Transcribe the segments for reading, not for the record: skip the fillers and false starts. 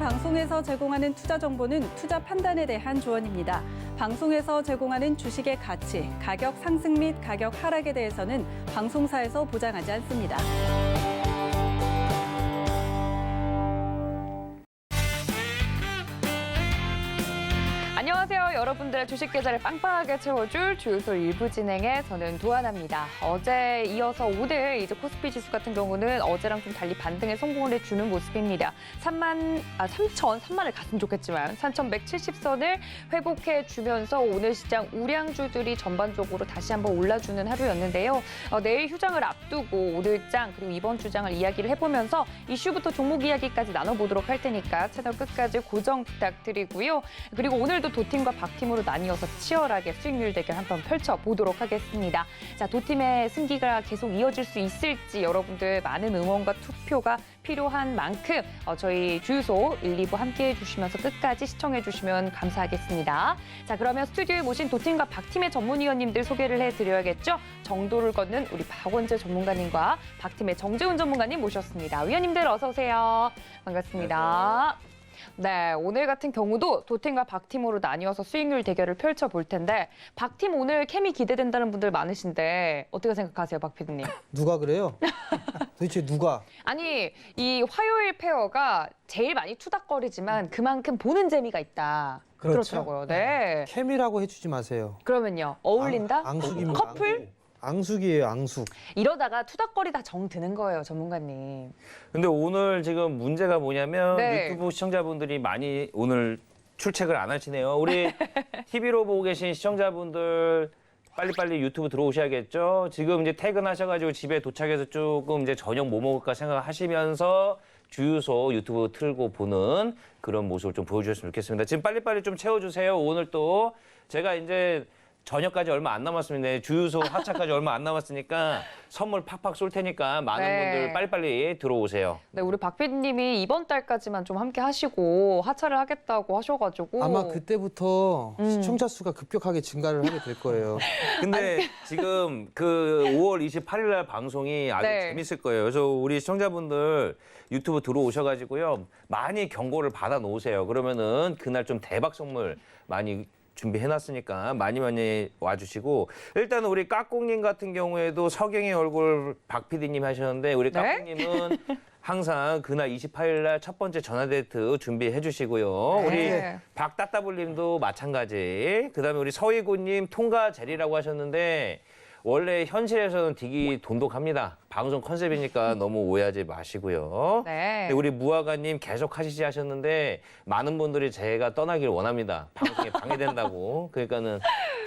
방송에서 제공하는 투자 정보는 투자 판단에 대한 조언입니다. 방송에서 제공하는 주식의 가치, 가격 상승 및 가격 하락에 대해서는 방송사에서 보장하지 않습니다. 안녕하세요. 여러분들의 주식 계좌를 빵빵하게 채워줄 주유소 일부 진행의 저는 도하나입니다. 어제 이어서 오늘 이제 코스피 지수 같은 경우는 어제랑 좀 달리 반등에 성공을 해주는 모습입니다. 3만을 갔으면 좋겠지만 3,170선을 회복해 주면서 오늘 시장 우량주들이 전반적으로 다시 한번 올라주는 하루였는데요. 내일 휴장을 앞두고 오늘장 그리고 이번 주장을 이야기를 해보면서 이슈부터 종목 이야기까지 나눠보도록 할 테니까 채널 끝까지 고정 부탁드리고요. 그리고 오늘도 도팀과 박팀으로 나뉘어서 치열하게 수익률 대결 한번 펼쳐보도록 하겠습니다. 자, 도팀의 승기가 계속 이어질 수 있을지 여러분들 많은 응원과 투표가 필요한 만큼 저희 주유소 1, 2부 함께해 주시면서 끝까지 시청해 주시면 감사하겠습니다. 자, 그러면 스튜디오에 모신 도팀과 박팀의 전문위원님들 소개를 해드려야겠죠. 정도를 걷는 우리 박원재 전문가님과 박팀의 정재훈 전문가님 모셨습니다. 위원님들 어서 오세요. 반갑습니다. 안녕하세요. 네, 오늘 같은 경우도 도팀과 박팀으로 나뉘어서 수익률 대결을 펼쳐볼 텐데 박팀 오늘 케미 기대된다는 분들 많으신데 어떻게 생각하세요, 박 PD님? 누가 그래요? 도대체 누가? 아니, 이 화요일 페어가 제일 많이 투닥거리지만 그만큼 보는 재미가 있다. 그렇죠. 그렇더라고요. 네. 케미라고 해주지 마세요. 그러면요, 어울린다? 앙숙입니다. 커플? 앙숙이에요, 앙숙. 이러다가 투닥거리다 정 드는 거예요, 전문가님. 근데 오늘 지금 문제가 뭐냐면 네. 유튜브 시청자분들이 많이 오늘 출첵을 안 하시네요. 우리 TV로 보고 계신 시청자분들 빨리빨리 유튜브 들어오셔야겠죠. 지금 이제 퇴근하셔가지고 집에 도착해서 조금 이제 저녁 뭐 먹을까 생각하시면서 주유소 유튜브 틀고 보는 그런 모습을 좀 보여주셨으면 좋겠습니다. 지금 빨리빨리 좀 채워주세요. 오늘 또 제가 이제 저녁까지 얼마 안 남았습니다. 주유소 하차까지 얼마 안 남았으니까 선물 팍팍 쏠 테니까 많은 네. 분들 빨리빨리 들어오세요. 네, 우리 박 PD님이 이번 달까지만 좀 함께 하시고 하차를 하겠다고 하셔가지고 아마 그때부터 시청자 수가 급격하게 증가를 하게 될 거예요. 근데 지금 그 5월 28일 날 방송이 아주 네. 재밌을 거예요. 그래서 우리 시청자분들 유튜브 들어오셔가지고요. 많이 경고를 받아 놓으세요. 그러면은 그날 좀 대박 선물 많이 준비해놨으니까 많이 와주시고 일단 우리 까꿍님 같은 경우에도 석영의 얼굴 박 PD님 하셨는데 우리 네? 까꿍님은 항상 그날 28일 날 첫 번째 전화데이트 준비해 주시고요. 네. 우리 박따따블님도 마찬가지. 그다음에 우리 서희구님 통과 제리라고 하셨는데 원래 현실에서는 되게 돈독합니다. 방송 컨셉이니까 너무 오해하지 마시고요. 네. 근데 우리 무화과님 계속 하시지 하셨는데 많은 분들이 제가 떠나길 원합니다. 방송에 방해된다고. 그러니까는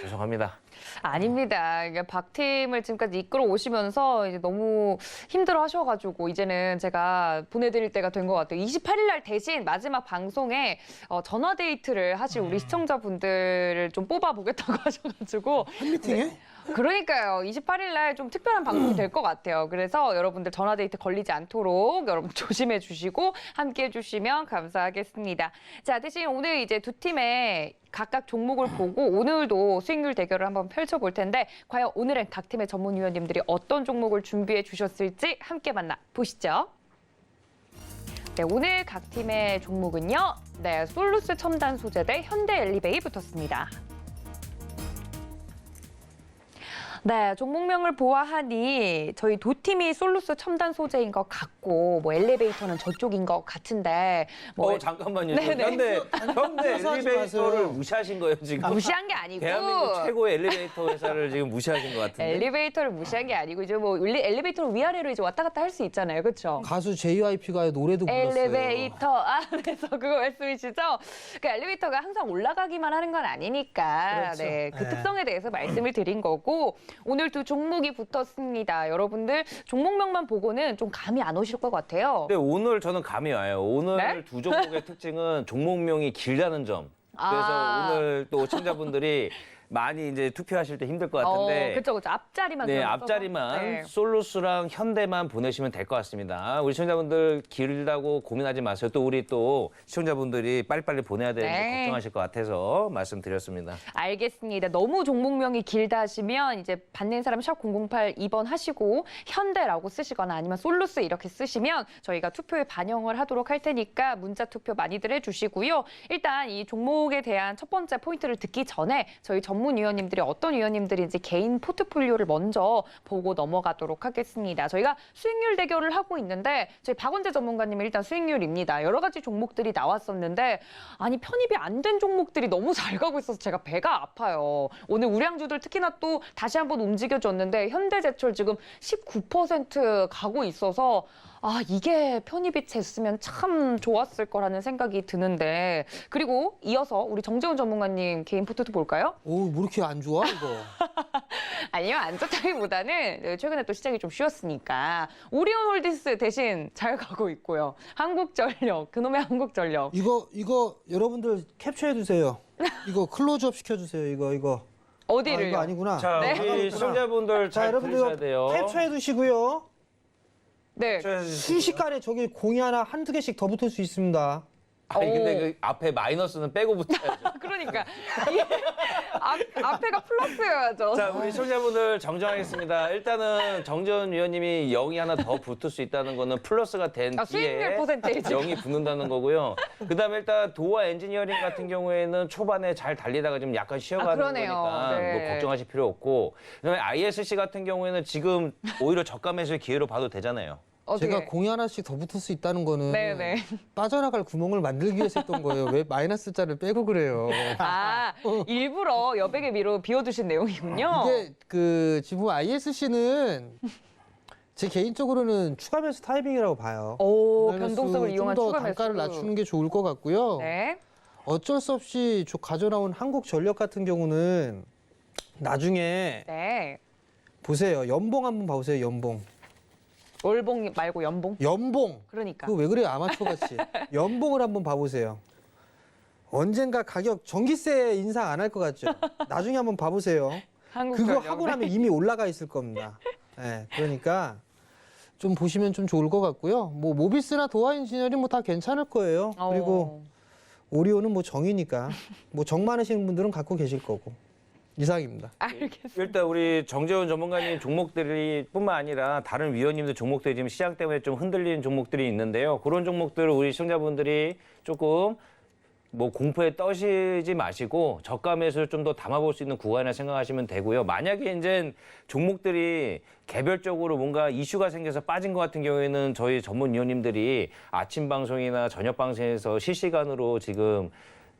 죄송합니다. 아닙니다. 이게 박팀을 지금까지 이끌어 오시면서 이제 너무 힘들어 하셔가지고 이제는 제가 보내드릴 때가 된 것 같아요. 28일 날 대신 마지막 방송에 전화 데이트를 하실 우리 시청자분들을 좀 뽑아보겠다고 하셔가지고. 팬미팅에? 네. 그러니까요. 28일 날 좀 특별한 방송이 될 것 같아요. 그래서 여러분들 전화 데이트 걸리지 않도록 여러분 조심해 주시고 함께 해주시면 감사하겠습니다. 자, 대신 오늘 이제 두 팀의 각각 종목을 보고 오늘도 수익률 대결을 한번 펼쳐볼 텐데 과연 오늘은 각 팀의 전문위원님들이 어떤 종목을 준비해 주셨을지 함께 만나보시죠. 네, 오늘 각 팀의 종목은요. 네, 솔루스 첨단 소재 대 현대 엘리베이 붙었습니다. 네, 종목명을 보아하니 저희 도팀이 솔루스 첨단 소재인 것 같고 뭐 엘리베이터는 저쪽인 것 같은데 뭐 잠깐만요. 네네. 현대 무시하지 엘리베이터를 마세요. 무시하신 거예요 지금? 무시한 게 아니고 대한민국 최고의 엘리베이터 회사를 지금 무시하신 것 같은데. 엘리베이터를 무시한 게 아니고 이제 뭐 엘리베이터로 위아래로 이제 왔다 갔다 할 수 있잖아요, 그렇죠? 가수 JYP가 노래도 불렀어요. 엘리베이터 안에서 그거 말씀이시죠? 그 엘리베이터가 항상 올라가기만 하는 건 아니니까 그렇죠. 네, 그 네. 특성에 대해서 말씀을 드린 거고 오늘 두 종목이 붙었습니다. 여러분들 종목명만 보고는 좀 감이 안 오실 것 같아요. 근데 오늘 저는 감이 와요. 오늘 네? 두 종목의 특징은 종목명이 길다는 점. 그래서 아. 오늘 또 시청자분들이 많이 이제 투표하실 때 힘들 것 같은데. 그렇죠. 앞자리만. 네, 그러면 앞자리만 써서. 네. 솔루스랑 현대만 보내시면 될 것 같습니다. 우리 시청자분들 길다고 고민하지 마세요. 또 우리 또 시청자분들이 빨리빨리 보내야 되는데 네. 걱정하실 것 같아서 말씀드렸습니다. 알겠습니다. 너무 종목명이 길다 하시면 이제 받는 사람 샵 008 2번 하시고 현대라고 쓰시거나 아니면 솔루스 이렇게 쓰시면 저희가 투표에 반영을 하도록 할 테니까 문자 투표 많이들 해주시고요. 일단 이 종목에 대한 첫 번째 포인트를 듣기 전에 저희 전문위원님들이 어떤 위원님들인지 개인 포트폴리오를 먼저 보고 넘어가도록 하겠습니다. 저희가 수익률 대결을 하고 있는데 저희 박원재 전문가님은 일단 수익률입니다. 여러 가지 종목들이 나왔었는데 아니 편입이 안 된 종목들이 너무 잘 가고 있어서 제가 배가 아파요. 오늘 우량주들 특히나 또 다시 한번 움직여줬는데 현대제철 지금 19% 가고 있어서 아 이게 편입이 됐으면 참 좋았을 거라는 생각이 드는데 그리고 이어서 우리 정재훈 전문가님 개인 포트도 볼까요? 오, 뭐 이렇게 안 좋아 이거? 아니요 안 좋다기보다는 최근에 또 시장이 좀 쉬었으니까 오리온홀디스 대신 잘 가고 있고요. 한국전력 그놈의 한국전력 이거 여러분들 캡처해 두세요. 이거 클로즈업 시켜주세요. 이거. 어디를요? 이거 아니구나. 자, 우리 시청자분들 자, 잘 여러분들 들으셔야 이거 돼요. 캡처해 두시고요. 네. 순식간에 저기 공이 하나 한두 개씩 더 붙을 수 있습니다. 아니 근데 오. 그 앞에 마이너스는 빼고 붙어야죠. 그러니까 이게 앞에가 플러스여야죠. 자, 우리 시청자분들 정정하겠습니다. 일단은 정재훈 위원님이 0이 하나 더 붙을 수 있다는 거는 플러스가 된 수익률 뒤에 퍼센테이지. 0이 붙는다는 거고요. 그다음에 일단 도화 엔지니어링 같은 경우에는 초반에 잘 달리다가 좀 약간 쉬어가는 그러네요. 거니까 네. 뭐 걱정하실 필요 없고. 그다음에 ISC 같은 경우에는 지금 오히려 저가 매수의 기회로 봐도 되잖아요. 제가 공이 하나씩 더 붙을 수 있다는 거는 네네. 빠져나갈 구멍을 만들기 위해서 했던 거예요. 왜 마이너스 자를 빼고 그래요? 일부러 여백의 미로 비워두신 내용이군요. 이게 지금 ISC는 제 개인적으로는 추가 매수 타이밍이라고 봐요. 오, 추가 매수 변동성을 이용한 좀더 추가 매수. 단가를 낮추는 게 좋을 것 같고요. 네. 어쩔 수 없이 가져나온 한국전력 같은 경우는 나중에 네. 보세요. 연봉 한번 봐보세요. 연봉. 월봉 말고 연봉? 연봉. 그러니까. 그거 왜 그래요? 아마추어 같이. 연봉을 한번 봐보세요. 언젠가 가격 전기세 인상 안 할 것 같죠? 나중에 한번 봐보세요. 그거 한국전력. 하고 나면 이미 올라가 있을 겁니다. 네, 그러니까 좀 보시면 좀 좋을 것 같고요. 뭐 모비스나 도화 인지니어링 뭐 다 괜찮을 거예요. 그리고 오리온은 뭐 정이니까 뭐 정 많으신 분들은 갖고 계실 거고. 이상입니다. 알겠습니다. 일단 우리 정재훈 전문가님 종목들이 뿐만 아니라 다른 위원님들 종목들이 지금 시장 때문에 좀 흔들리는 종목들이 있는데요. 그런 종목들을 우리 시청자분들이 조금 뭐 공포에 떠시지 마시고 저가 매수를 좀 더 담아볼 수 있는 구간이라 생각하시면 되고요. 만약에 이제 종목들이 개별적으로 뭔가 이슈가 생겨서 빠진 것 같은 경우에는 저희 전문위원님들이 아침 방송이나 저녁 방송에서 실시간으로 지금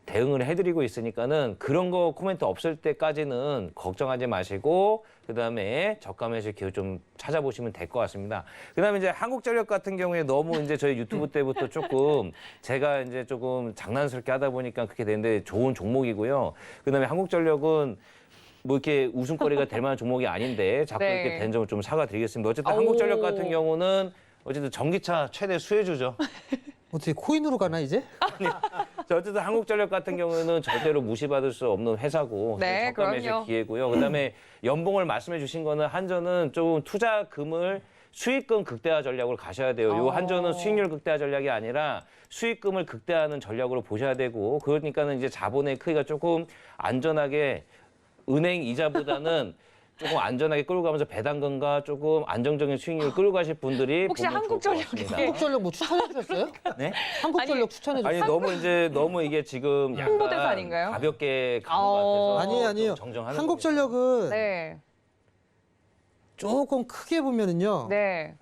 대응을 해드리고 있으니까는 그런 거 코멘트 없을 때까지는 걱정하지 마시고 그다음에 저가 매수 기회 좀 찾아보시면 될 것 같습니다. 그다음에 이제 한국전력 같은 경우에 너무 이제 저희 유튜브 때부터 조금 제가 이제 조금 장난스럽게 하다 보니까 그렇게 되는데 좋은 종목이고요. 그다음에 한국전력은 뭐 이렇게 웃음거리가 될 만한 종목이 아닌데 자꾸 네. 이렇게 된 점을 좀 사과드리겠습니다. 어쨌든 오. 한국전력 같은 경우는 어쨌든 전기차 최대 수혜주죠. 어떻게 코인으로 가나 이제? 자, 어쨌든 한국전력 같은 경우는 절대로 무시받을 수 없는 회사고 네, 저가 매수 그럼요. 기회고요. 그다음에 연봉을 말씀해 주신 거는 한전은 조금 투자금을 수익금 극대화 전략으로 가셔야 돼요. 요 한전은 수익률 극대화 전략이 아니라 수익금을 극대화하는 전략으로 보셔야 되고 그러니까는 이제 자본의 크기가 조금 안전하게 은행 이자보다는 조금 안전하게 끌고 가면서 배당금과 조금 안정적인 수익률을 끌고 가실 분들이 혹시 보면 좋을 것 한국전력에 같습니다. 한국전력 뭐 추천해 주셨어요? 네? 한국전력 추천해 아니 주셨어요? 너무 이게 지금 홍보대사 약간 아닌가요? 가볍게 가는 것 같아서 아니에요. 좀 정정하는 한국전력은 네. 조금 크게 보면은요. 네.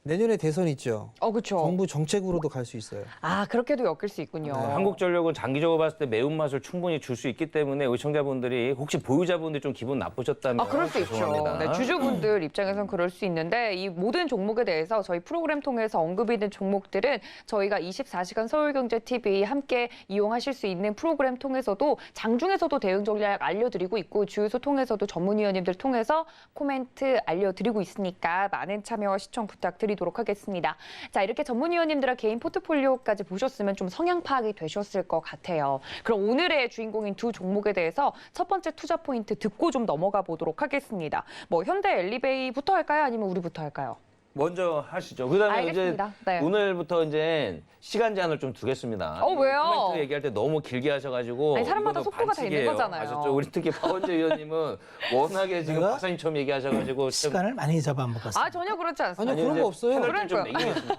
내년에 대선 있죠. 그렇죠. 정부 정책으로도 갈 수 있어요. 그렇게도 엮일 수 있군요. 겁니다. 한국전력은 장기적으로 봤을 때 매운맛을 충분히 줄 수 있기 때문에 우리 시청자분들이 혹시 보유자분들이 좀 기분 나쁘셨다면 그럴 수 있죠. 죄송합니다. 네, 주주분들 입장에선 그럴 수 있는데 이 모든 종목에 대해서 저희 프로그램 통해서 언급이 된 종목들은 저희가 24시간 서울경제TV 함께 이용하실 수 있는 프로그램 통해서도 장중에서도 대응 전략 알려드리고 있고 주유소 통해서도 전문위원님들 통해서 코멘트 알려드리고 있으니까 많은 참여와 시청 부탁드립니다. 알려드리도록 하겠습니다. 자, 이렇게 전문위원님들의 개인 포트폴리오까지 보셨으면 좀 성향 파악이 되셨을 것 같아요. 그럼 오늘의 주인공인 두 종목에 대해서 첫 번째 투자 포인트 듣고 좀 넘어가 보도록 하겠습니다. 뭐 현대 엘리베이부터 할까요? 아니면 우리부터 할까요? 먼저 하시죠. 그다음에 알겠습니다. 이제 네. 오늘부터 이제 시간 제한을 좀 두겠습니다. 왜요? 코멘트 얘기할 때 너무 길게 하셔가지고 아니, 사람마다 이거는 속도가 다 있는 반칙이에요. 거잖아요. 아셨죠? 우리 특히 박원재 위원님은 워낙에 지금 내가 박사님처럼 얘기하셔가지고 시간을 많이 잡아먹었습니다. 아, 전혀 그렇지 않습니다. 아니요, 그런 거 없어요. 패널 좀 그러니까요. 매기겠습니다.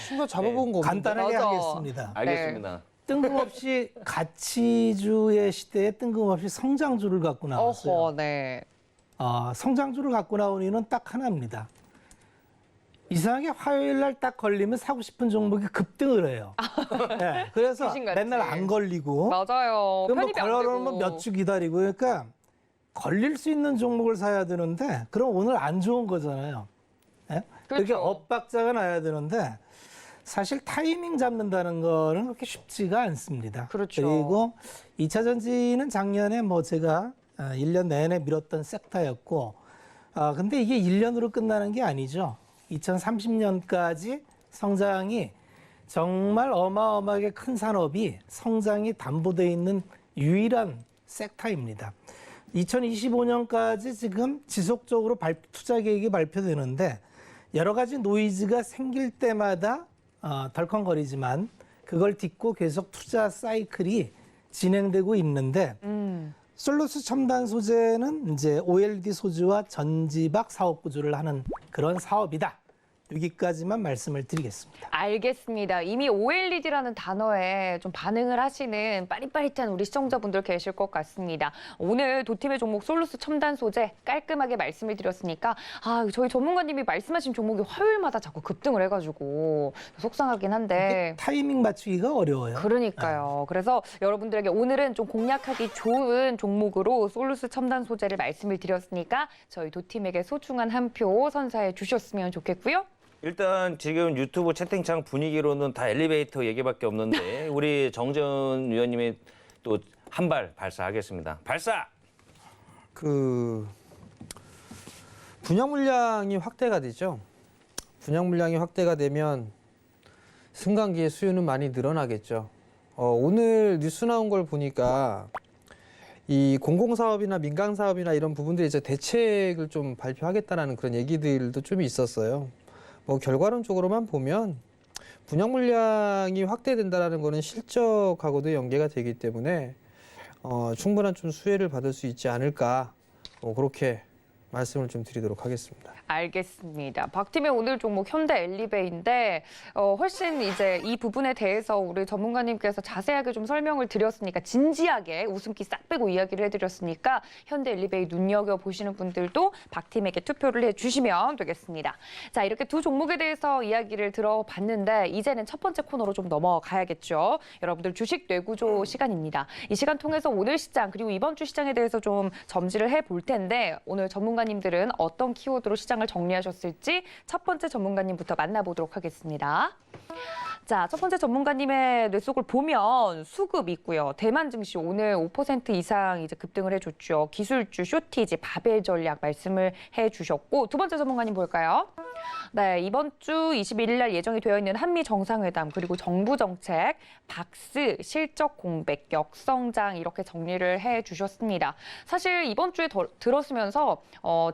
순간 잡아본 거 없는데. 간단하게 맞아. 하겠습니다. 알겠습니다. 뜬금없이 가치주의 시대에 뜬금없이 성장주를 갖고 나왔어요. 어허, 네. 성장주를 갖고 나온 이유는 딱 하나입니다. 이상하게 화요일 날 딱 걸리면 사고 싶은 종목이 급등을 해요. 네, 그래서 귀신같이. 맨날 안 걸리고 맞아요. 그럼 뭐 편입이 안 되고. 걸어놓으면 몇 주 기다리고 그러니까 걸릴 수 있는 종목을 사야 되는데 그럼 오늘 안 좋은 거잖아요. 예? 그렇게 그렇죠. 엇박자가 나야 되는데 사실 타이밍 잡는다는 거는 그렇게 쉽지가 않습니다. 그렇죠. 그리고 2차 전지는 작년에 뭐 제가 1년 내내 밀었던 섹터였고 근데 이게 1년으로 끝나는 게 아니죠. 2030년까지 성장이 정말 어마어마하게 큰 산업이 성장이 담보되어 있는 유일한 섹터입니다. 2025년까지 지금 지속적으로 투자 계획이 발표되는데 여러 가지 노이즈가 생길 때마다 덜컹거리지만 그걸 딛고 계속 투자 사이클이 진행되고 있는데 솔루스 첨단 소재는 이제 OLED 소재와 전지박 사업 구조를 하는 그런 사업이다. 여기까지만 말씀을 드리겠습니다. 알겠습니다. 이미 OLED라는 단어에 좀 반응을 하시는 빠릿빠릿한 우리 시청자분들 계실 것 같습니다. 오늘 도팀의 종목 솔루스 첨단 소재 깔끔하게 말씀을 드렸으니까 저희 전문가님이 말씀하신 종목이 화요일마다 자꾸 급등을 해가지고 속상하긴 한데 타이밍 맞추기가 어려워요. 그러니까요. 그래서 여러분들에게 오늘은 좀 공략하기 좋은 종목으로 솔루스 첨단 소재를 말씀을 드렸으니까 저희 도팀에게 소중한 한 표 선사해 주셨으면 좋겠고요. 일단 지금 유튜브 채팅창 분위기로는 다 엘리베이터 얘기밖에 없는데 우리 정재훈 위원님이 또 한 발 발사하겠습니다. 발사! 분양 물량이 확대가 되죠. 분양 물량이 확대가 되면 승강기의 수요는 많이 늘어나겠죠. 오늘 뉴스 나온 걸 보니까 이 공공사업이나 민간사업이나 이런 부분들이 이제 대책을 좀 발표하겠다라는 그런 얘기들도 좀 있었어요. 뭐 결과론적으로만 보면 분양 물량이 확대된다라는 거는 실적하고도 연계가 되기 때문에 충분한 좀 수혜를 받을 수 있지 않을까 그렇게 말씀을 좀 드리도록 하겠습니다. 알겠습니다. 박팀의 오늘 종목 현대 엘리베이인데 훨씬 이제 이 부분에 대해서 우리 전문가님께서 자세하게 좀 설명을 드렸으니까 진지하게 웃음기 싹 빼고 이야기를 해드렸으니까 현대 엘리베이 눈여겨보시는 분들도 박팀에게 투표를 해주시면 되겠습니다. 자, 이렇게 두 종목에 대해서 이야기를 들어봤는데 이제는 첫 번째 코너로 좀 넘어가야겠죠. 여러분들 주식 뇌구조 시간입니다. 이 시간 통해서 오늘 시장 그리고 이번 주 시장에 대해서 좀 점지를 해볼 텐데 오늘 전문가님들은 어떤 키워드로 시장을 정리하셨을지 첫 번째 전문가님부터 만나보도록 하겠습니다. 자, 첫 번째 전문가님의 뇌 속을 보면 수급 있고요. 대만 증시 오늘 5% 이상 이제 급등을 해줬죠. 기술주, 쇼티지, 바벨 전략 말씀을 해주셨고 두 번째 전문가님 볼까요? 네, 이번 주 21일 날 예정이 되어 있는 한미 정상회담 그리고 정부 정책, 박스, 실적 공백, 역성장 이렇게 정리를 해주셨습니다. 사실 이번 주에 들었으면서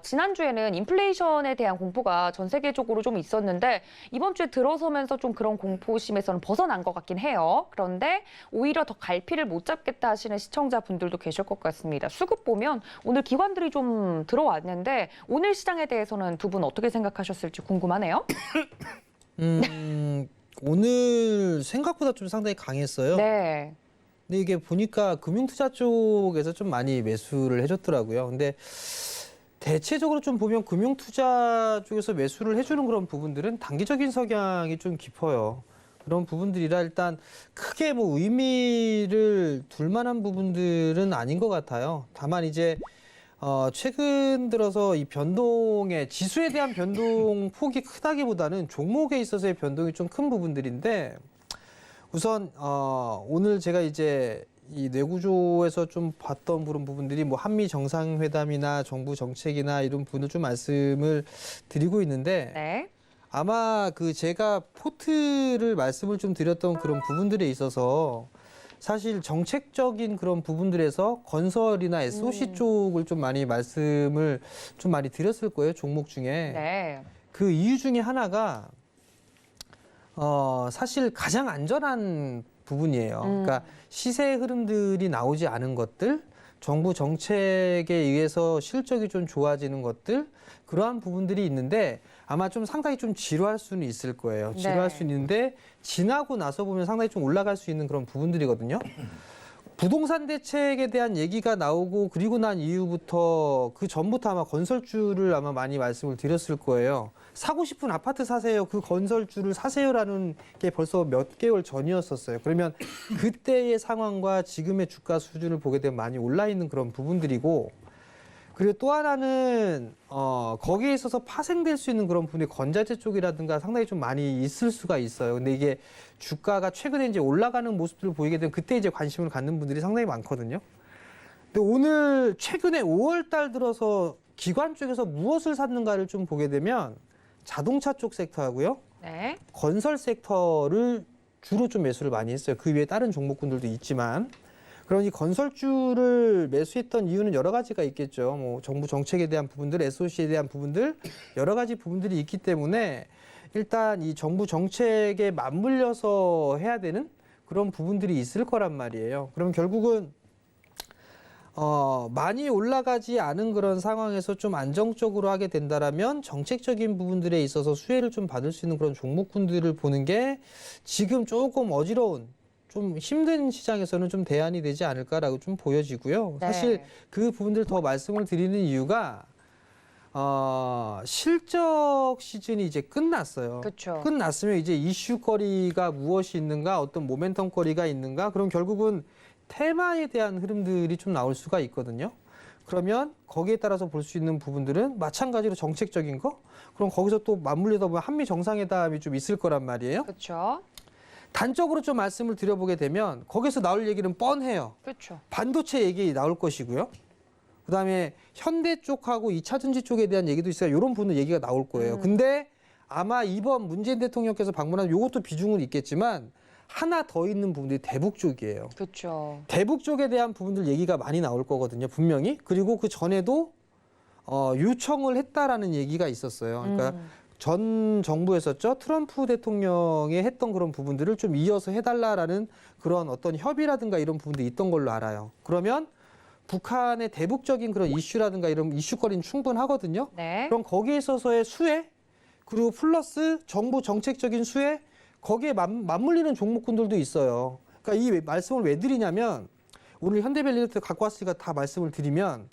지난주에는 인플레이션에 대한 공포가 전 세계적으로 좀 있었는데 이번 주에 들어서면서 좀 그런 공포심에서는 벗어난 것 같긴 해요. 그런데 오히려 더 갈피를 못 잡겠다 하시는 시청자분들도 계실 것 같습니다. 수급 보면 오늘 기관들이 좀 들어왔는데 오늘 시장에 대해서는 두 분 어떻게 생각하셨을지 궁금하네요. 오늘 생각보다 좀 상당히 강했어요. 네. 근데 이게 보니까 금융투자 쪽에서 좀 많이 매수를 해줬더라고요. 근데 대체적으로 좀 보면 금융투자 쪽에서 매수를 해주는 그런 부분들은 단기적인 성향이 좀 깊어요. 그런 부분들이라 일단 크게 뭐 의미를 둘 만한 부분들은 아닌 것 같아요. 다만 이제 최근 들어서 이 변동의 지수에 대한 변동 폭이 크다기보다는 종목에 있어서의 변동이 좀 큰 부분들인데 우선 오늘 제가 이제 이 뇌구조에서 좀 봤던 그런 부분들이 뭐 한미 정상회담이나 정부 정책이나 이런 부분을 좀 말씀을 드리고 있는데 네. 아마 그 제가 포트를 말씀을 좀 드렸던 그런 부분들에 있어서 사실 정책적인 그런 부분들에서 건설이나 SOC 쪽을 좀 많이 말씀을 좀 많이 드렸을 거예요. 종목 중에. 네. 그 이유 중에 하나가 사실 가장 안전한 부분이에요. 그러니까 시세 흐름들이 나오지 않은 것들, 정부 정책에 의해서 실적이 좀 좋아지는 것들, 그러한 부분들이 있는데 아마 좀 상당히 좀 지루할 수는 있을 거예요. 지루할 네. 수는 있는데 지나고 나서 보면 상당히 좀 올라갈 수 있는 그런 부분들이거든요. 부동산 대책에 대한 얘기가 나오고 그리고 난 이후부터 그 전부터 아마 건설주를 아마 많이 말씀을 드렸을 거예요. 사고 싶은 아파트 사세요. 그 건설주를 사세요라는 게 벌써 몇 개월 전이었었어요. 그러면 그때의 상황과 지금의 주가 수준을 보게 되면 많이 올라 있는 그런 부분들이고, 그리고 또 하나는 거기에 있어서 파생될 수 있는 그런 부분이 건자재 쪽이라든가 상당히 좀 많이 있을 수가 있어요. 근데 이게 주가가 최근에 이제 올라가는 모습들을 보이게 되면 그때 이제 관심을 갖는 분들이 상당히 많거든요. 근데 오늘 최근에 5월 달 들어서 기관 쪽에서 무엇을 샀는가를 좀 보게 되면 자동차 쪽 섹터하고요, 네. 건설 섹터를 주로 좀 매수를 많이 했어요. 그 외에 다른 종목군들도 있지만. 그럼 이 건설주를 매수했던 이유는 여러 가지가 있겠죠. 뭐 정부 정책에 대한 부분들, SOC에 대한 부분들, 여러 가지 부분들이 있기 때문에 일단 이 정부 정책에 맞물려서 해야 되는 그런 부분들이 있을 거란 말이에요. 그럼 결국은 많이 올라가지 않은 그런 상황에서 좀 안정적으로 하게 된다라면 정책적인 부분들에 있어서 수혜를 좀 받을 수 있는 그런 종목군들을 보는 게 지금 조금 어지러운, 좀 힘든 시장에서는 좀 대안이 되지 않을까라고 좀 보여지고요. 네. 사실 그 부분들 더 말씀을 드리는 이유가 실적 시즌이 이제 끝났어요. 그렇죠. 끝났으면 이제 이슈거리가 무엇이 있는가, 어떤 모멘텀거리가 있는가, 그럼 결국은 테마에 대한 흐름들이 좀 나올 수가 있거든요. 그러면 거기에 따라서 볼 수 있는 부분들은 마찬가지로 정책적인 거, 그럼 거기서 또 맞물리다 보면 한미 정상회담이 좀 있을 거란 말이에요. 그렇죠. 단적으로 좀 말씀을 드려보게 되면 거기서 나올 얘기는 뻔해요. 그렇죠. 반도체 얘기 나올 것이고요. 그다음에 현대 쪽하고 2차 전지 쪽에 대한 얘기도 있어요. 이런 부분 얘기가 나올 거예요. 근데 아마 이번 문재인 대통령께서 방문한 이것도 비중은 있겠지만 하나 더 있는 부분들이 대북 쪽이에요. 그렇죠. 대북 쪽에 대한 부분들 얘기가 많이 나올 거거든요. 분명히. 그리고 그 전에도 요청을 했다라는 얘기가 있었어요. 그러니까 전 정부였었죠. 트럼프 대통령이 했던 그런 부분들을 좀 이어서 해달라라는 그런 어떤 협의라든가 이런 부분들이 있던 걸로 알아요. 그러면 북한의 대북적인 그런 이슈라든가 이런 이슈거리는 충분하거든요. 네. 그럼 거기에 있어서의 수혜, 그리고 플러스 정부 정책적인 수혜, 거기에 맞물리는 종목군들도 있어요. 그러니까 이 말씀을 왜 드리냐면 오늘 현대밸리를 갖고 왔으니까 다 말씀을 드리면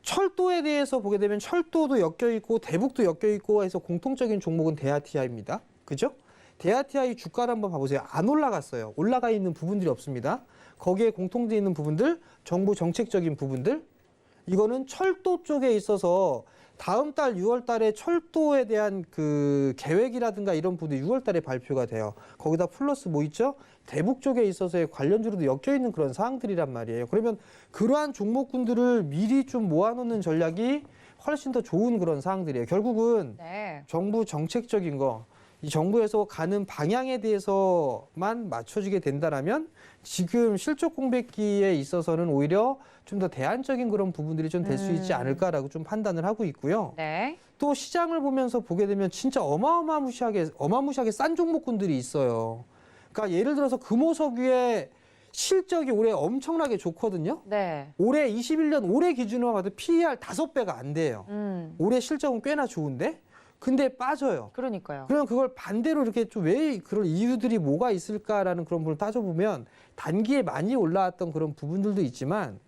철도에 대해서 보게 되면 철도도 엮여있고 대북도 엮여있고 해서 공통적인 종목은 대아티아입니다. 그죠? 대아티아의 주가를 한번 봐보세요. 안 올라갔어요. 올라가 있는 부분들이 없습니다. 거기에 공통되어 있는 부분들, 정부 정책적인 부분들, 이거는 철도 쪽에 있어서 다음 달 6월 달에 철도에 대한 그 계획이라든가 이런 부분이 6월 달에 발표가 돼요. 거기다 플러스 뭐 있죠? 대북 쪽에 있어서의 관련주로도 엮여 있는 그런 사항들이란 말이에요. 그러면 그러한 종목군들을 미리 좀 모아놓는 전략이 훨씬 더 좋은 그런 사항들이에요. 결국은 네. 정부 정책적인 거, 이 정부에서 가는 방향에 대해서만 맞춰지게 된다라면 지금 실적 공백기에 있어서는 오히려 좀 더 대안적인 그런 부분들이 좀 될 수 있지 않을까라고 좀 판단을 하고 있고요. 네. 또 시장을 보면서 보게 되면 진짜 어마무시하게 싼 종목군들이 있어요. 그러니까 예를 들어서 금호석유의 실적이 올해 엄청나게 좋거든요. 네. 올해 21년 올해 기준으로 봐도 PER 5배가 안 돼요. 올해 실적은 꽤나 좋은데 근데 빠져요. 그러니까요. 그럼 그걸 반대로 이렇게 좀 왜 그런 이유들이 뭐가 있을까라는 그런 부분을 따져보면 단기에 많이 올라왔던 그런 부분들도 있지만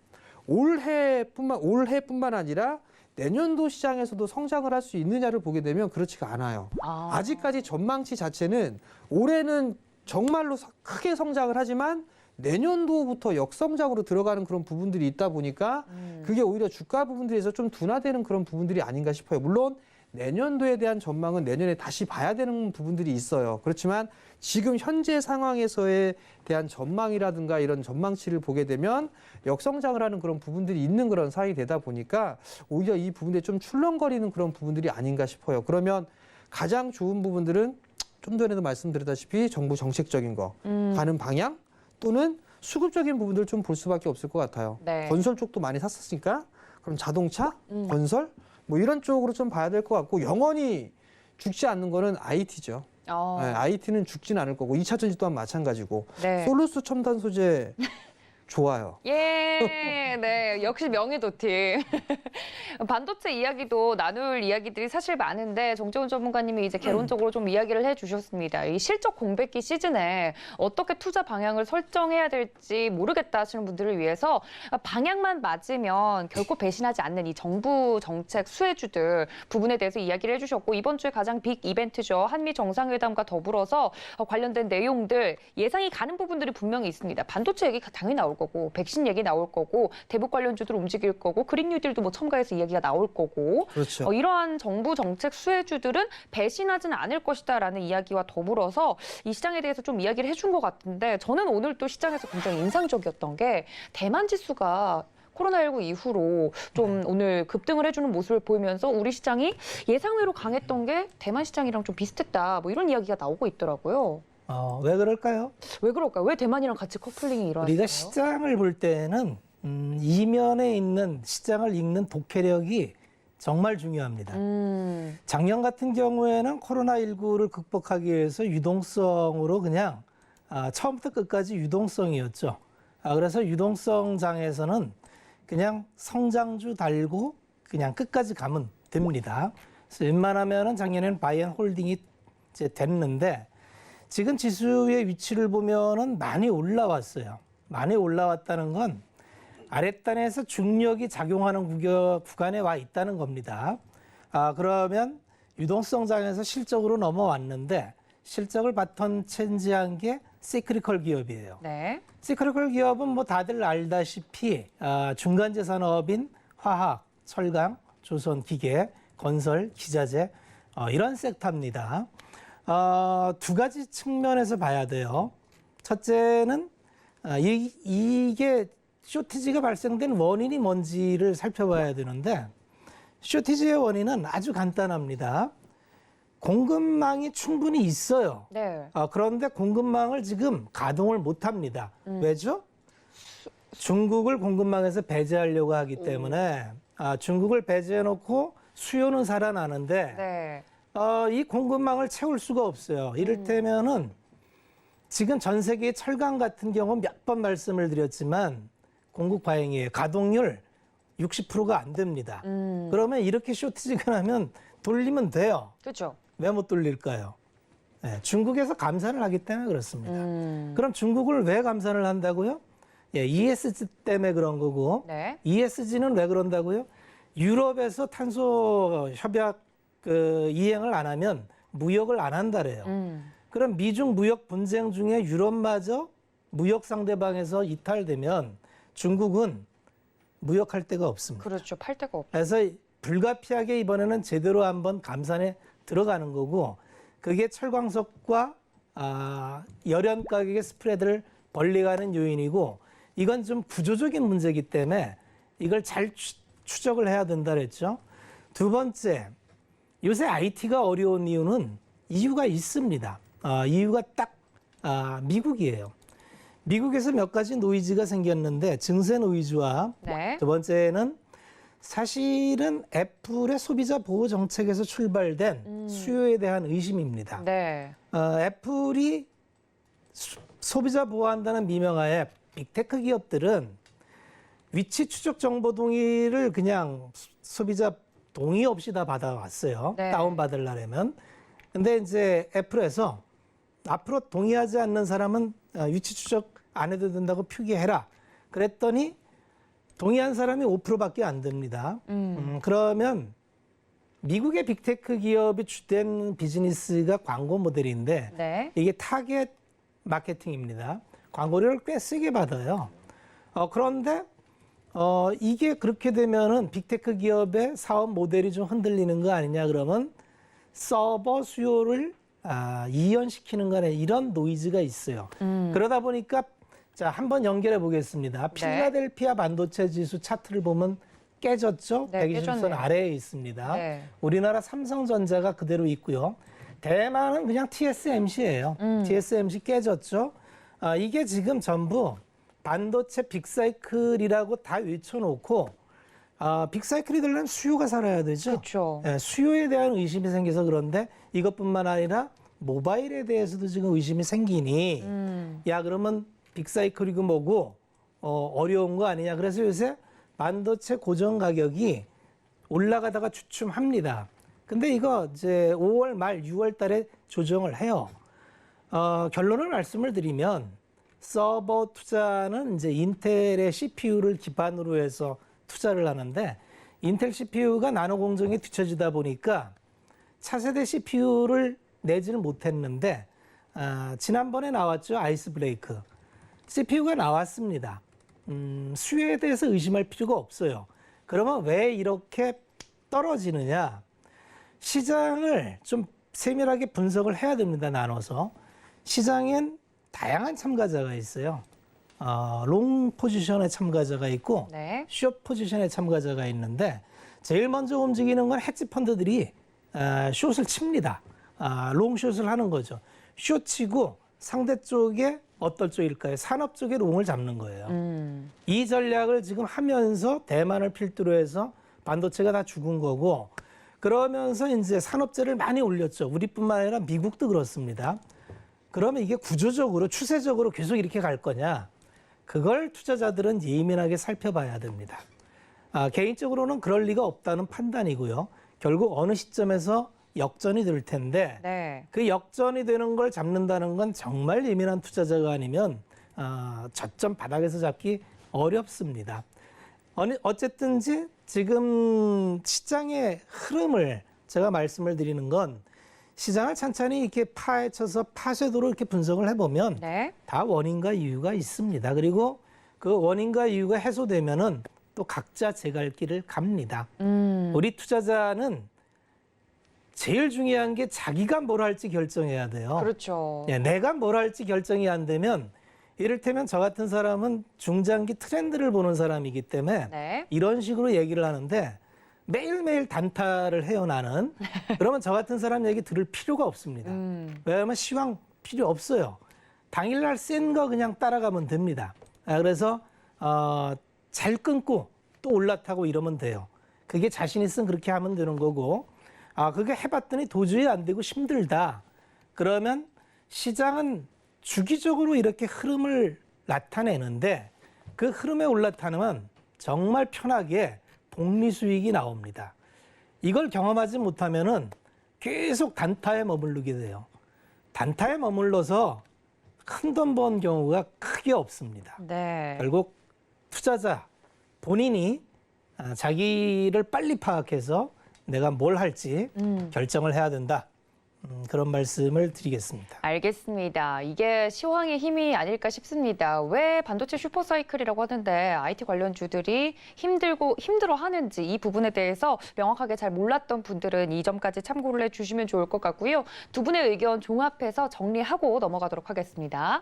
올해뿐만 아니라 내년도 시장에서도 성장을 할 수 있느냐를 보게 되면 그렇지가 않아요. 아직까지 전망치 자체는 올해는 정말로 크게 성장을 하지만 내년도부터 역성장으로 들어가는 그런 부분들이 있다 보니까 그게 오히려 주가 부분들에서 좀 둔화되는 그런 부분들이 아닌가 싶어요. 물론 내년도에 대한 전망은 내년에 다시 봐야 되는 부분들이 있어요. 그렇지만 지금 현재 상황에서에 대한 전망이라든가 이런 전망치를 보게 되면 역성장을 하는 그런 부분들이 있는 그런 상황이 되다 보니까 오히려 이 부분에 좀 출렁거리는 그런 부분들이 아닌가 싶어요. 그러면 가장 좋은 부분들은 좀 전에도 말씀드렸다시피 정부 정책적인 거 가는 방향 또는 수급적인 부분들 좀 볼 수밖에 없을 것 같아요. 네. 건설 쪽도 많이 샀었으니까 그럼 자동차, 건설 뭐 이런 쪽으로 좀 봐야 될 것 같고 영원히 죽지 않는 거는 IT죠. IT는 죽진 않을 거고 2차 전지 또한 마찬가지고 네. 솔루스 첨단 소재 좋아요. 예, 네, 역시 명의도티. 반도체 이야기도 나눌 이야기들이 사실 많은데 정재훈 전문가님이 이제 개론적으로 좀 이야기를 해주셨습니다. 이 실적 공백기 시즌에 어떻게 투자 방향을 설정해야 될지 모르겠다 하시는 분들을 위해서 방향만 맞으면 결코 배신하지 않는 이 정부 정책 수혜주들 부분에 대해서 이야기를 해주셨고 이번 주에 가장 빅 이벤트죠. 한미 정상회담과 더불어서 관련된 내용들 예상이 가는 부분들이 분명히 있습니다. 반도체 얘기 당연히 나올 거고 백신 얘기 나올 거고 대북 관련주들 움직일 거고 그린 뉴딜도 뭐 첨가해서 이야기가 나올 거고 그렇죠. 이러한 정부 정책 수혜주들은 배신하지는 않을 것이다라는 이야기와 더불어서 이 시장에 대해서 좀 이야기를 해준 것 같은데 저는 오늘 또 시장에서 굉장히 인상적이었던 게 대만 지수가 코로나19 이후로 좀 오늘 급등을 해주는 모습을 보이면서 우리 시장이 예상외로 강했던 게 대만 시장이랑 좀 비슷했다 뭐 이런 이야기가 나오고 있더라고요. 왜 그럴까요? 왜 그럴까요? 왜 대만이랑 같이 커플링이 일어났어요? 우리가 시장을 볼 때는 이면에 있는 시장을 읽는 독해력이 정말 중요합니다. 작년 같은 경우에는 코로나19를 극복하기 위해서 유동성으로 그냥 처음부터 끝까지 유동성이었죠. 그래서 유동성장에서는 그냥 성장주 달고 그냥 끝까지 가면 됩니다. 그래서 웬만하면은 작년에는 바이앤홀딩이 이제 됐는데 지금 지수의 위치를 보면은 많이 올라왔어요. 많이 올라왔다는 건 아랫단에서 중력이 작용하는 구간에 와 있다는 겁니다. 그러면 유동성장에서 실적으로 넘어왔는데 실적을 바톤 체인지한 게 시크리컬 기업이에요. 네. 시크리컬 기업은 뭐 다들 알다시피 중간재 산업인 화학, 철강, 조선, 기계, 건설, 기자재 이런 섹터입니다. 두 가지 측면에서 봐야 돼요. 첫째는 이게 쇼티지가 발생된 원인이 뭔지를 살펴봐야 되는데 쇼티지의 원인은 아주 간단합니다. 공급망이 충분히 있어요. 네. 그런데 공급망을 지금 가동을 못합니다. 왜죠? 중국을 공급망에서 배제하려고 하기 때문에 중국을 배제해놓고 수요는 살아나는데 네. 이 공급망을 채울 수가 없어요. 이를테면은 지금 전 세계의 철강 같은 경우 몇 번 말씀을 드렸지만 공급 과잉이에요. 가동률 60%가 안 됩니다. 그러면 이렇게 쇼티지가 나면 돌리면 돼요. 그렇죠. 왜 못 돌릴까요? 네, 중국에서 감산을 하기 때문에 그렇습니다. 그럼 중국을 왜 감산을 한다고요? ESG 때문에 그런 거고 네. ESG는 왜 그런다고요? 유럽에서 탄소 협약 이행을 안 하면 무역을 안 한다래요. 그럼 미중 무역 분쟁 중에 유럽마저 무역 상대방에서 이탈되면 중국은 무역할 데가 없습니다. 그렇죠. 팔 데가 없죠. 그래서 불가피하게 이번에는 제대로 한번 감산에 들어가는 거고 그게 철광석과 열연 가격의 스프레드를 벌리가는 요인이고 이건 좀 구조적인 문제이기 때문에 이걸 잘 추적을 해야 된다 그랬죠. 두 번째, 요새 IT가 어려운 이유가 있습니다. 이유가 딱 미국이에요. 미국에서 몇 가지 노이즈가 생겼는데 증세 노이즈와 네. 두 번째는 사실은 애플의 소비자 보호 정책에서 출발된 수요에 대한 의심입니다. 네. 애플이 소비자 보호한다는 미명하에 빅테크 기업들은 위치 추적 정보 동의를 그냥 소비자 동의 없이 다 받아왔어요. 네. 다운받으려면. 근데 이제 애플에서 앞으로 동의하지 않는 사람은 위치 추적 안 해도 된다고 표기해라. 그랬더니 동의한 사람이 5%밖에 안 됩니다. 그러면 미국의 빅테크 기업이 주된 비즈니스가 광고 모델인데 네. 이게 타겟 마케팅입니다. 광고료를 꽤 세게 받아요. 그런데 이게 그렇게 되면은 빅테크 기업의 사업 모델이 좀 흔들리는 거 아니냐 그러면 서버 수요를 이연시키는 거네 이런 노이즈가 있어요. 그러다 보니까 자 한번 연결해 보겠습니다. 필라델피아 반도체 지수 차트를 보면 깨졌죠. 네, 120선 깨졌네요. 아래에 있습니다. 네. 우리나라 삼성전자가 그대로 있고요. 대만은 그냥 TSMC예요. TSMC 깨졌죠. 이게 지금 전부 반도체 빅사이클이라고 다 외쳐놓고 빅사이클이 되려면 수요가 살아야 되죠. 그렇죠. 예, 수요에 대한 의심이 생겨서 그런데 이것뿐만 아니라 모바일에 대해서도 지금 의심이 생기니 야 그러면 빅사이클이고 뭐고 어려운 거 아니냐. 그래서 요새 반도체 고정 가격이 올라가다가 주춤합니다. 근데 이거 이제 5월 말 6월 달에 조정을 해요. 결론을 말씀을 드리면 서버 투자는 이제 인텔의 CPU를 기반으로 해서 투자를 하는데 인텔 CPU가 나노 공정에 뒤처지다 보니까 차세대 CPU를 내지는 못했는데 지난번에 나왔죠. 아이스 브레이크. CPU가 나왔습니다. 수요에 대해서 의심할 필요가 없어요. 그러면 왜 이렇게 떨어지느냐? 시장을 좀 세밀하게 분석을 해야 됩니다. 나눠서. 시장엔 다양한 참가자가 있어요. 롱 포지션의 참가자가 있고 네. 숏 포지션의 참가자가 있는데 제일 먼저 움직이는 건 헤지 펀드들이 숏을 칩니다. 롱숏을 하는 거죠. 숏 치고 상대 쪽에 어떨 쪽일까요? 산업 쪽에 롱을 잡는 거예요. 이 전략을 지금 하면서 대만을 필두로 해서 반도체가 다 죽은 거고 그러면서 이제 산업재를 많이 올렸죠. 우리뿐만 아니라 미국도 그렇습니다. 그러면 이게 구조적으로 추세적으로 계속 이렇게 갈 거냐? 그걸 투자자들은 예민하게 살펴봐야 됩니다. 개인적으로는 그럴 리가 없다는 판단이고요. 결국 어느 시점에서 역전이 될 텐데 네. 그 역전이 되는 걸 잡는다는 건 정말 예민한 투자자가 아니면 저점 바닥에서 잡기 어렵습니다. 어쨌든지 지금 시장의 흐름을 제가 말씀을 드리는 건 시장을 찬찬히 이렇게 파헤쳐서 파쇄도로 이렇게 분석을 해보면 네. 다 원인과 이유가 있습니다. 그리고 그 원인과 이유가 해소되면은 또 각자 제 갈 길을 갑니다. 우리 투자자는 제일 중요한 게 자기가 뭘 할지 결정해야 돼요. 그렇죠. 예, 내가 뭘 할지 결정이 안 되면 이를테면 저 같은 사람은 중장기 트렌드를 보는 사람이기 때문에 네. 이런 식으로 얘기를 하는데 매일매일 단타를 해요 나는. 그러면 저 같은 사람 얘기 들을 필요가 없습니다. 왜냐하면 시황 필요 없어요. 당일날 센 거 그냥 따라가면 됩니다. 그래서 잘 끊고 또 올라타고 이러면 돼요. 그게 자신 있으면 그렇게 하면 되는 거고 그게 해봤더니 도저히 안 되고 힘들다. 그러면 시장은 주기적으로 이렇게 흐름을 나타내는데 그 흐름에 올라타면 정말 편하게 복리 수익이 나옵니다. 이걸 경험하지 못하면은 계속 단타에 머무르게 돼요. 단타에 머물러서 큰 돈 번 경우가 크게 없습니다. 네. 결국 투자자 본인이 자기를 빨리 파악해서 내가 뭘 할지 결정을 해야 된다. 그런 말씀을 드리겠습니다. 알겠습니다. 이게 시황의 힘이 아닐까 싶습니다. 왜 반도체 슈퍼사이클이라고 하는데 IT 관련주들이 힘들어 하는지 이 부분에 대해서 명확하게 잘 몰랐던 분들은 이 점까지 참고를 해주시면 좋을 것 같고요. 두 분의 의견 종합해서 정리하고 넘어가도록 하겠습니다.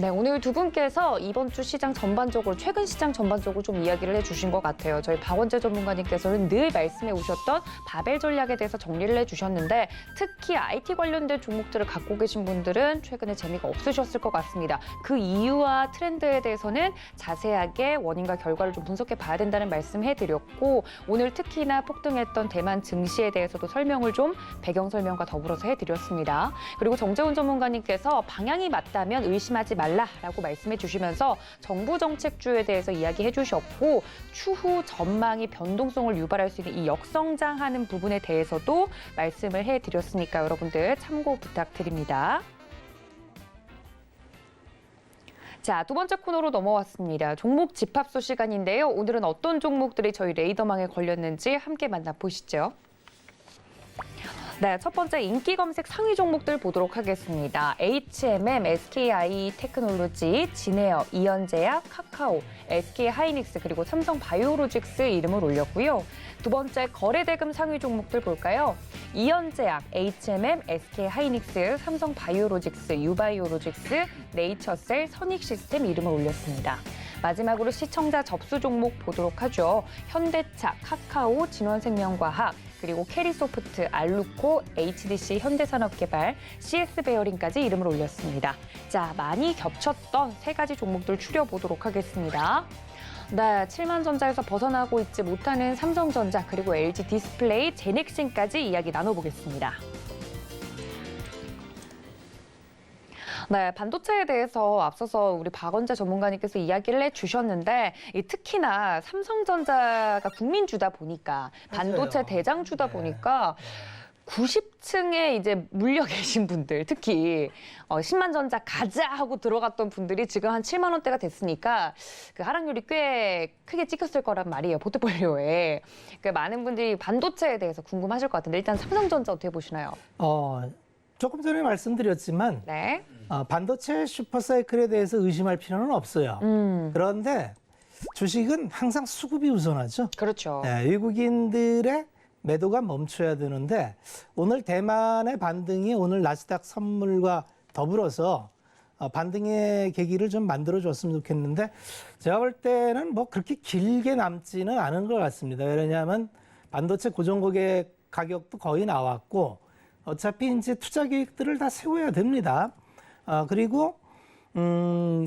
네, 오늘 두 분께서 이번 주 시장 전반적으로, 최근 시장 전반적으로 좀 이야기를 해주신 것 같아요. 저희 박원재 전문가님께서는 늘 말씀해 오셨던 바벨 전략에 대해서 정리를 해주셨는데 특히 IT 관련된 종목들을 갖고 계신 분들은 최근에 재미가 없으셨을 것 같습니다. 그 이유와 트렌드에 대해서는 자세하게 원인과 결과를 좀 분석해 봐야 된다는 말씀 해드렸고 오늘 특히나 폭등했던 대만 증시에 대해서도 설명을 좀 배경 설명과 더불어서 해드렸습니다. 그리고 정재훈 전문가님께서 방향이 맞다면 의심하지 말라라고 말씀해 주시면서 정부 정책주에 대해서 이야기해 주셨고 추후 전망이 변동성을 유발할 수 있는 이 역성장하는 부분에 대해서도 말씀을 해드렸으니까 여러분들 참고 부탁드립니다. 자, 두 번째 코너로 넘어왔습니다. 종목 집합소 시간인데요. 오늘은 어떤 종목들이 저희 레이더망에 걸렸는지 함께 만나보시죠. 네, 첫 번째 인기 검색 상위 종목들 보도록 하겠습니다. HMM, SKI 테크놀로지, 진에어, 이현제약, 카카오, SK하이닉스 그리고 삼성바이오로직스 이름을 올렸고요. 두 번째 거래대금 상위 종목들 볼까요? 이현제약, HMM, SK하이닉스, 삼성바이오로직스, 유바이오로직스, 네이처셀, 선익시스템 이름을 올렸습니다. 마지막으로 시청자 접수 종목 보도록 하죠. 현대차, 카카오, 진원생명과학, 그리고 캐리소프트, 알루코, HDC, 현대산업개발, CS베어링까지 이름을 올렸습니다. 자, 많이 겹쳤던 세 가지 종목들 추려보도록 하겠습니다. 네, 7만전자에서 벗어나고 있지 못하는 삼성전자, 그리고 LG 디스플레이, 제넥신까지 이야기 나눠보겠습니다. 네, 반도체에 대해서 앞서서 우리 박원재 전문가님께서 이야기를 해주셨는데 특히나 삼성전자가 국민주다 보니까 반도체 맞아요. 대장주다 보니까 90층에 이제 물려 계신 분들, 특히 10만 전자 가자 하고 들어갔던 분들이 지금 한 7만 원대가 됐으니까 그 하락률이 꽤 크게 찍혔을 거란 말이에요, 포트폴리오에. 그 많은 분들이 반도체에 대해서 궁금하실 것 같은데 일단 삼성전자 어떻게 보시나요? 조금 전에 말씀드렸지만 네. 반도체 슈퍼사이클에 대해서 의심할 필요는 없어요. 그런데 주식은 항상 수급이 우선하죠. 그렇죠. 네, 외국인들의 매도가 멈춰야 되는데 오늘 대만의 반등이 오늘 나스닥 선물과 더불어서 반등의 계기를 좀 만들어줬으면 좋겠는데 제가 볼 때는 뭐 그렇게 길게 남지는 않은 것 같습니다. 왜냐하면 반도체 고정고객 가격도 거의 나왔고 어차피 이제 투자 계획들을 다 세워야 됩니다. 그리고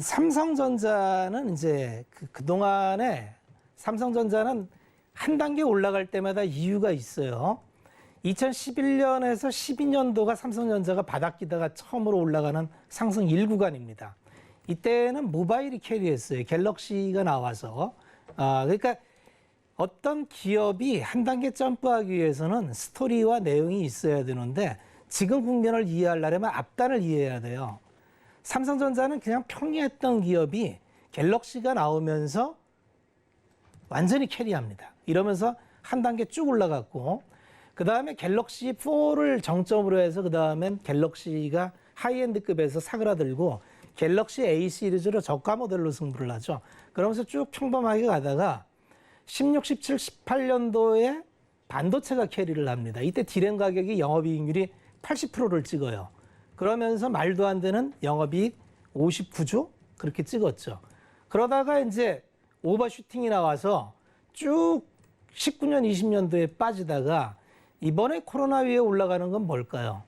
삼성전자는 이제 그동안에 삼성전자는 한 단계 올라갈 때마다 이유가 있어요. 2011년에서 12년도가 삼성전자가 바닥기다가 처음으로 올라가는 상승 1구간입니다. 이때는 모바일이 캐리했어요. 갤럭시가 나와서. 그러니까 어떤 기업이 한 단계 점프하기 위해서는 스토리와 내용이 있어야 되는데 지금 국면을 이해하려면 앞단을 이해해야 돼요. 삼성전자는 그냥 평이했던 기업이 갤럭시가 나오면서 완전히 캐리합니다. 이러면서 한 단계 쭉 올라갔고 그다음에 갤럭시 4를 정점으로 해서 그다음엔 갤럭시가 하이엔드급에서 사그라들고 갤럭시 A 시리즈로 저가 모델로 승부를 하죠. 그러면서 쭉 평범하게 가다가 16, 17, 18년도에 반도체가 캐리를 합니다. 이때 디램 가격이 영업이익률이 80%를 찍어요. 그러면서 말도 안 되는 영업이익 59조 그렇게 찍었죠. 그러다가 이제 오버슈팅이 나와서 쭉 19년, 20년도에 빠지다가 이번에 코로나 위에 올라가는 건 뭘까요?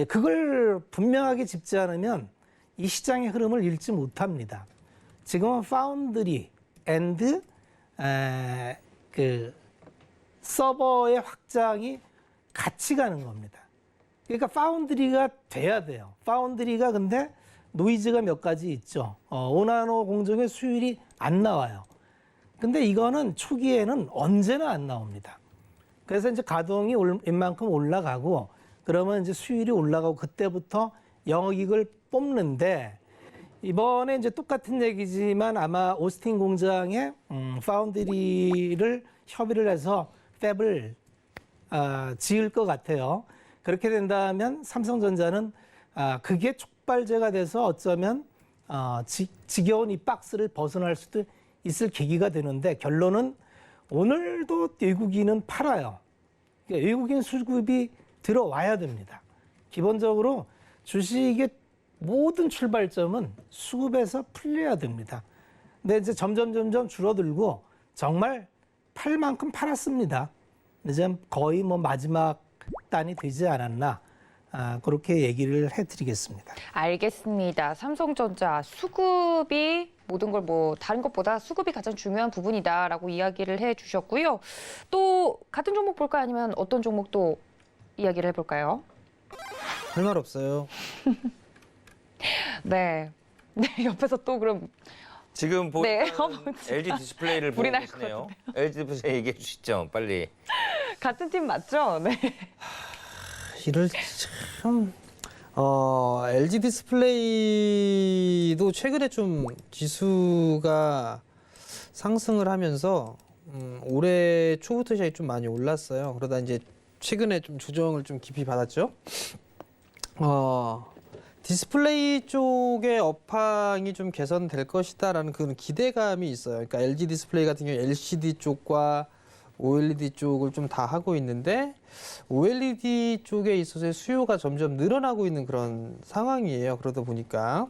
그걸 분명하게 짚지 않으면 이 시장의 흐름을 읽지 못합니다. 지금은 파운드리 앤드 그 서버의 확장이 같이 가는 겁니다. 그러니까 파운드리가 돼야 돼요. 파운드리가 근데 노이즈가 몇 가지 있죠. 5나노 공정의 수율이 안 나와요. 근데 이거는 초기에는 언제나 안 나옵니다. 그래서 이제 가동이 웬만큼 올라가고 그러면 이제 수율이 올라가고 그때부터 영업이익을 뽑는데 이번에 이제 똑같은 얘기지만 아마 오스틴 공장에 파운드리를 협의를 해서 팹을 지을 것 같아요. 그렇게 된다면 삼성전자는 그게 촉발제가 돼서 어쩌면 지겨운 이 박스를 벗어날 수도 있을 계기가 되는데 결론은 오늘도 외국인은 팔아요. 그러니까 외국인 수급이 들어와야 됩니다. 기본적으로 주식의 모든 출발점은 수급에서 풀려야 됩니다. 근데 이제 점점 줄어들고 정말 팔 만큼 팔았습니다. 이제 거의 뭐 마지막 단이 되지 않았나 그렇게 얘기를 해드리겠습니다. 알겠습니다. 삼성전자 수급이 모든 걸 뭐 다른 것보다 수급이 가장 중요한 부분이다라고 이야기를 해주셨고요. 또 같은 종목 볼까요? 아니면 어떤 종목도 이야기를 해볼까요? 할 말 없어요. 네. 네, 옆에서 또 그럼 지금 네. 보니까 LG 디스플레이를 보고 불이 날 계시네요. LG 디스플레이 얘기해 주시죠, 빨리. 같은 팀 맞죠? 네. 이를 참 LG 디스플레이도 최근에 좀 지수가 상승을 하면서 올해 초부터 시작이 좀 많이 올랐어요. 그러다 이제 최근에 좀 조정을 좀 깊이 받았죠. 디스플레이 쪽의 업황이 좀 개선될 것이다라는 그런 기대감이 있어요. 그러니까 LG 디스플레이 같은 경우 LCD 쪽과 OLED 쪽을 좀 다 하고 있는데 OLED 쪽에 있어서의 수요가 점점 늘어나고 있는 그런 상황이에요. 그러다 보니까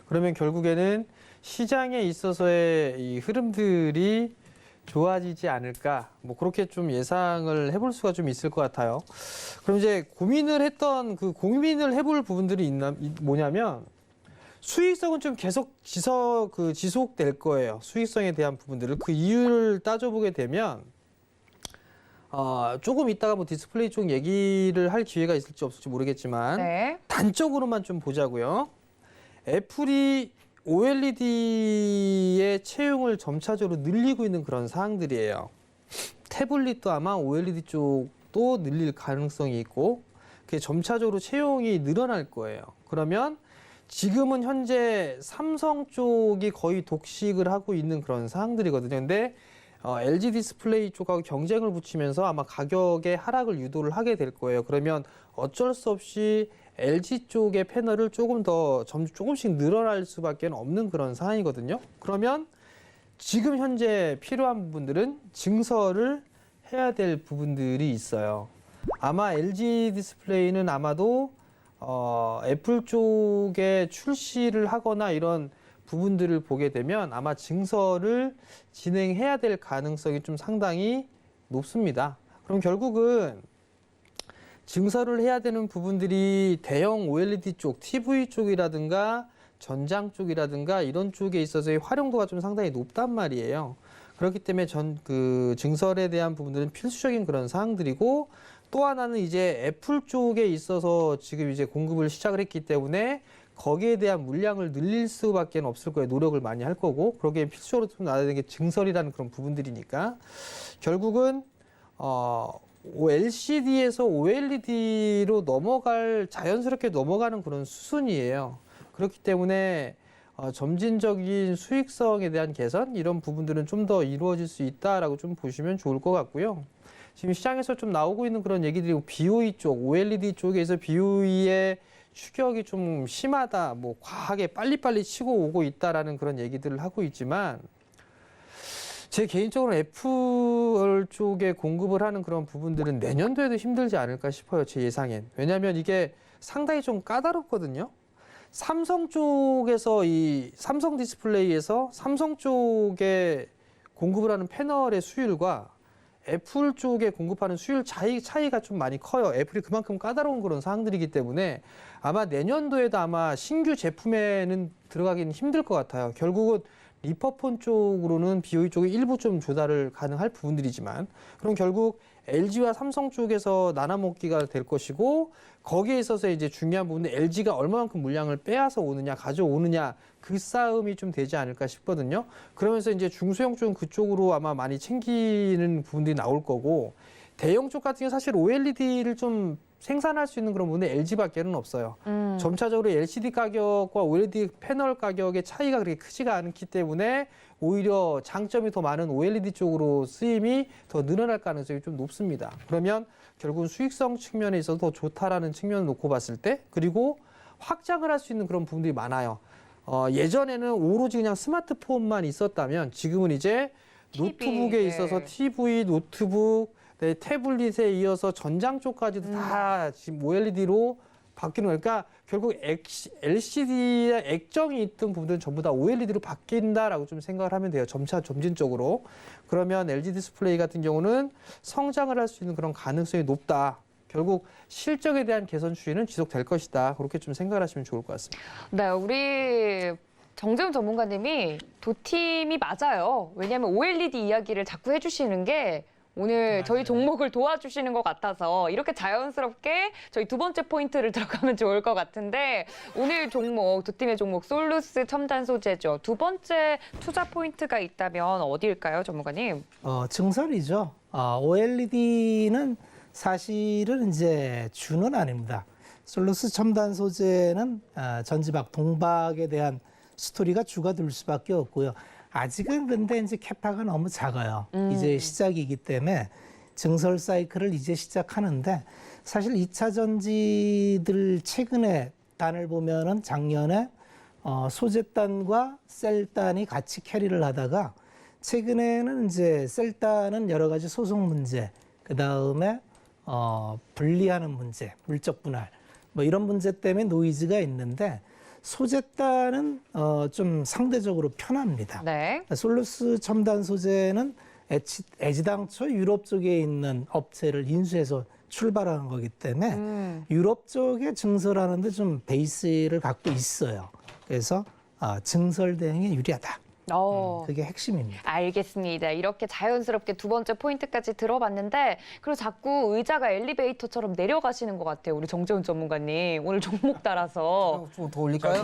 그러면 결국에는 시장에 있어서의 이 흐름들이 좋아지지 않을까, 뭐 그렇게 좀 예상을 해볼 수가 좀 있을 것 같아요. 그럼 이제 고민을 해볼 부분들이 뭐냐면 수익성은 좀 계속 지속될 거예요. 수익성에 대한 부분들을 그 이유를 따져보게 되면 조금 이따가 뭐 디스플레이 쪽 얘기를 할 기회가 있을지 없을지 모르겠지만 네. 단적으로만 좀 보자고요. 애플이 OLED의 채용을 점차적으로 늘리고 있는 그런 사항들이에요. 태블릿도 아마 OLED 쪽도 늘릴 가능성이 있고 그게 점차적으로 채용이 늘어날 거예요. 그러면 지금은 현재 삼성 쪽이 거의 독식을 하고 있는 그런 사항들이거든요. 근데 LG 디스플레이 쪽하고 경쟁을 붙이면서 아마 가격의 하락을 유도를 하게 될 거예요. 그러면 어쩔 수 없이 LG 쪽의 패널을 조금씩 늘어날 수밖에 없는 그런 상황이거든요. 그러면 지금 현재 필요한 부분들은 증설을 해야 될 부분들이 있어요. 아마 LG 디스플레이는 아마도 애플 쪽에 출시를 하거나 이런 부분들을 보게 되면 아마 증설을 진행해야 될 가능성이 좀 상당히 높습니다. 그럼 결국은 증설을 해야 되는 부분들이 대형 OLED 쪽, TV 쪽이라든가 전장 쪽이라든가 이런 쪽에 있어서의 활용도가 좀 상당히 높단 말이에요. 그렇기 때문에 증설에 대한 부분들은 필수적인 그런 사항들이고 또 하나는 이제 애플 쪽에 있어서 지금 이제 공급을 시작을 했기 때문에 거기에 대한 물량을 늘릴 수밖에 없을 거예요. 노력을 많이 할 거고 그러기에 필수적으로 좀 나와야 되는 게 증설이라는 그런 부분들이니까 결국은 LCD에서 OLED로 자연스럽게 넘어가는 그런 수순이에요. 그렇기 때문에 점진적인 수익성에 대한 개선 이런 부분들은 좀 더 이루어질 수 있다라고 좀 보시면 좋을 것 같고요. 지금 시장에서 좀 나오고 있는 그런 얘기들이 BOE 쪽, OLED 쪽에서 BOE의 추격이 좀 심하다, 뭐 과하게 빨리빨리 치고 오고 있다라는 그런 얘기들을 하고 있지만 제 개인적으로 애플 쪽에 공급을 하는 그런 부분들은 내년도에도 힘들지 않을까 싶어요. 제 예상엔. 왜냐하면 이게 상당히 좀 까다롭거든요. 삼성 쪽에서 삼성 디스플레이에서 삼성 쪽에 공급을 하는 패널의 수율과 애플 쪽에 공급하는 수율 차이가 좀 많이 커요. 애플이 그만큼 까다로운 그런 사항들이기 때문에 아마 내년도에도 아마 신규 제품에는 들어가기는 힘들 것 같아요. 결국은 리퍼폰 쪽으로는 BOE 쪽에 일부 좀 조달을 가능할 부분들이지만 그럼 결국 LG와 삼성 쪽에서 나눠먹기가 될 것이고 거기에 있어서 이제 중요한 부분은 LG가 얼마만큼 물량을 빼앗아 오느냐 가져오느냐 그 싸움이 좀 되지 않을까 싶거든요. 그러면서 이제 중소형 쪽은 그쪽으로 아마 많이 챙기는 부분들이 나올 거고 대형 쪽 같은 경우 사실 OLED를 좀 생산할 수 있는 그런 부분은 LG밖에는 없어요. 점차적으로 LCD 가격과 OLED 패널 가격의 차이가 그렇게 크지가 않기 때문에 오히려 장점이 더 많은 OLED 쪽으로 쓰임이 더 늘어날 가능성이 좀 높습니다. 그러면 결국은 수익성 측면에 있어서 더 좋다라는 측면을 놓고 봤을 때 그리고 확장을 할 수 있는 그런 부분들이 많아요. 예전에는 오로지 그냥 스마트폰만 있었다면 지금은 이제 노트북에 있어서 TV, 노트북, 네, 태블릿에 이어서 전장 쪽까지도 다 지금 OLED로 바뀌는 거예요. 그러니까 결국 LCD의 액정이 있던 부분들은 전부 다 OLED로 바뀐다라고 좀 생각을 하면 돼요. 점진적으로. 그러면 LG 디스플레이 같은 경우는 성장을 할 수 있는 그런 가능성이 높다. 결국 실적에 대한 개선 추이는 지속될 것이다. 그렇게 좀 생각을 하시면 좋을 것 같습니다. 네, 우리 정재훈 전문가님이 도팀이 맞아요. 왜냐하면 OLED 이야기를 자꾸 해주시는 게 오늘 저희 종목을 도와주시는 것 같아서 이렇게 자연스럽게 저희 두 번째 포인트를 들어가면 좋을 것 같은데 오늘 종목, 두 팀의 종목 솔루스 첨단 소재죠. 두 번째 투자 포인트가 있다면 어디일까요, 전문가님? 증설이죠. OLED는 사실은 이제 주는 아닙니다. 솔루스 첨단 소재는 전지박, 동박에 대한 스토리가 주가 될 수밖에 없고요. 아직은 근데 이제 캐파가 너무 작아요. 이제 시작이기 때문에 증설 사이클을 이제 시작하는데 사실 2차 전지들 최근에 단을 보면은 작년에 소재단과 셀단이 같이 캐리를 하다가 최근에는 이제 셀단은 여러 가지 소송 문제, 그 다음에 분리하는 문제, 물적 분할 뭐 이런 문제 때문에 노이즈가 있는데 소재단은 좀 상대적으로 편합니다. 네. 솔루스 첨단 소재는 애지당초 유럽 쪽에 있는 업체를 인수해서 출발하는 거기 때문에 유럽 쪽에 증설하는데 좀 베이스를 갖고 있어요. 그래서 증설 대행에 유리하다. 그게 핵심입니다. 알겠습니다. 이렇게 자연스럽게 두 번째 포인트까지 들어봤는데 그리고 자꾸 의자가 엘리베이터처럼 내려가시는 것 같아요. 우리 정재훈 전문가님. 오늘 종목 따라서. 좀 더 올릴까요?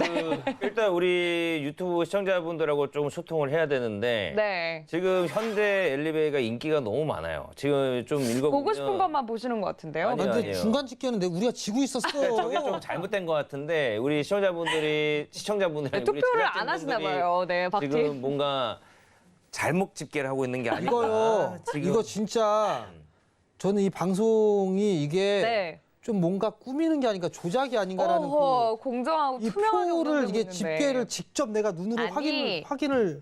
일단 우리 유튜브 시청자분들하고 좀 소통을 해야 되는데 네. 지금 현대 엘리베이터가 인기가 너무 많아요. 지금 좀 읽어보면 보고 싶은 것만 보시는 것 같은데요. 아니요, 근데 아니에요. 중간 집계는 우리가 지고 있었어. 저게 좀 잘못된 것 같은데 우리 시청자분들이 네, 투표를 안 하시나 봐요. 네, 박팀. 지금 뭔가 잘못 집계를 하고 있는 게 아닌가. 이거요. 지금 이거 진짜 저는 이 방송이 이게 네. 좀 뭔가 꾸미는 게 아닌가 조작이 아닌가라는 어허, 공정하고 이 투명한 표를 이게 보는데. 집계를 직접 내가 눈으로 아니. 확인을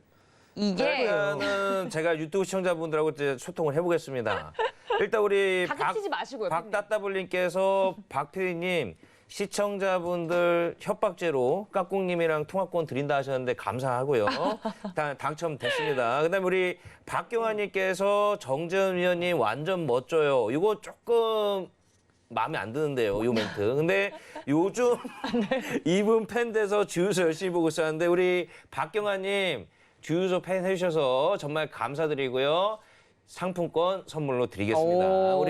이게 일단은 제가 유튜브 시청자분들하고 이제 소통을 해보겠습니다. 일단 우리 다그치지 마시고요. 박따따블님께서 박 PD님 시청자분들 협박죄로 깍꿍님이랑 통화권 드린다 하셨는데 감사하고요. 당첨됐습니다. 그다음에 우리 박경환님께서 정재훈 위원님 완전 멋져요. 이거 조금 마음에 안 드는데요, 이 멘트. 근데 요즘 이분 팬 돼서 주유소 열심히 보고 있었는데 우리 박경환님 주유소 팬 해주셔서 정말 감사드리고요. 상품권 선물로 드리겠습니다. 오.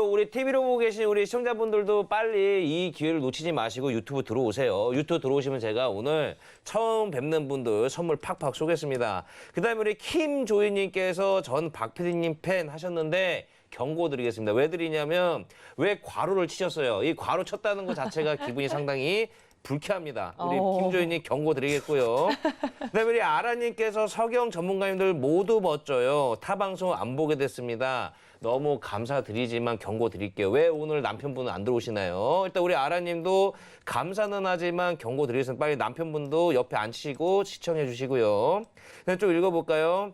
우리 TV로 보고 계신 우리 시청자분들도 빨리 이 기회를 놓치지 마시고 유튜브 들어오세요. 유튜브 들어오시면 제가 오늘 처음 뵙는 분들 선물 팍팍 쏘겠습니다. 그다음에 우리 김조희님께서 전 박 PD님 팬 하셨는데 경고 드리겠습니다. 왜 드리냐면 왜 괄호를 치셨어요. 이 괄호 쳤다는 것 자체가 기분이 상당히 불쾌합니다. 우리 김조희님 경고 드리겠고요. 그다음에 우리 아라님께서 서경 전문가님들 모두 멋져요. 타 방송 안 보게 됐습니다. 너무 감사드리지만 경고 드릴게요. 왜 오늘 남편분은 안 들어오시나요? 일단 우리 아라님도 감사는 하지만 경고 드리겠습니다. 빨리 남편분도 옆에 앉히시고 시청해 주시고요. 좀 읽어볼까요?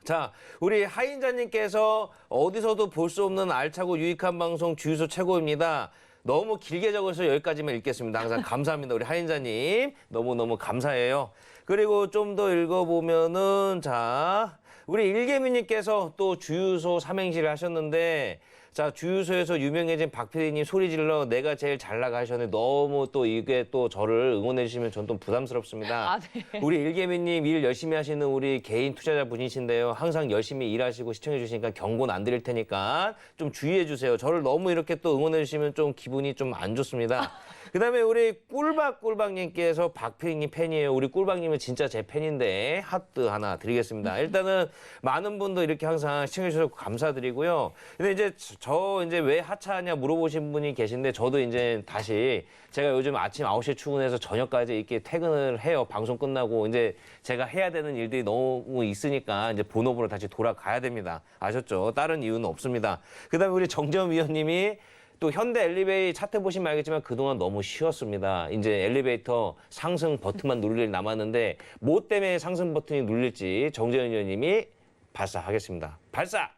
자, 우리 하인자님께서 어디서도 볼 수 없는 알차고 유익한 방송 주유소 최고입니다. 너무 길게 적어서 여기까지만 읽겠습니다. 항상 감사합니다. 우리 하인자님. 너무너무 감사해요. 그리고 좀 더 읽어보면은, 자, 우리 일개미님께서 또 주유소 삼행시를 하셨는데, 자, 주유소에서 유명해진 박 PD님 소리 질러 내가 제일 잘 나가 하셨는데 너무 또 이게 또 저를 응원해 주시면 전 좀 부담스럽습니다. 네. 우리 일개미님 일 열심히 하시는 우리 개인 투자자 분이신데요. 항상 열심히 일하시고 시청해 주시니까 경고는 안 드릴 테니까 좀 주의해 주세요. 저를 너무 이렇게 또 응원해 주시면 좀 기분이 좀 안 좋습니다. 그다음에 우리 꿀박꿀박님께서 박 PD님 팬이에요. 우리 꿀박님은 진짜 제 팬인데 하트 하나 드리겠습니다. 일단은 많은 분들 이렇게 항상 시청해 주셔서 감사드리고요. 근데 이제 저 이제 왜 하차하냐 물어보신 분이 계신데 저도 이제 다시 제가 요즘 아침 9시에 출근해서 저녁까지 이렇게 퇴근을 해요. 방송 끝나고 이제 제가 해야 되는 일들이 너무 있으니까 이제 본업으로 다시 돌아가야 됩니다. 아셨죠? 다른 이유는 없습니다. 그다음에 우리 정재훈 위원님이 또 현대 엘리베이터 차트 보시면 알겠지만 그동안 너무 쉬웠습니다. 이제 엘리베이터 상승 버튼만 누를 일 남았는데 뭐 때문에 상승 버튼이 눌릴지 정재훈 위원님이 발사하겠습니다. 발사!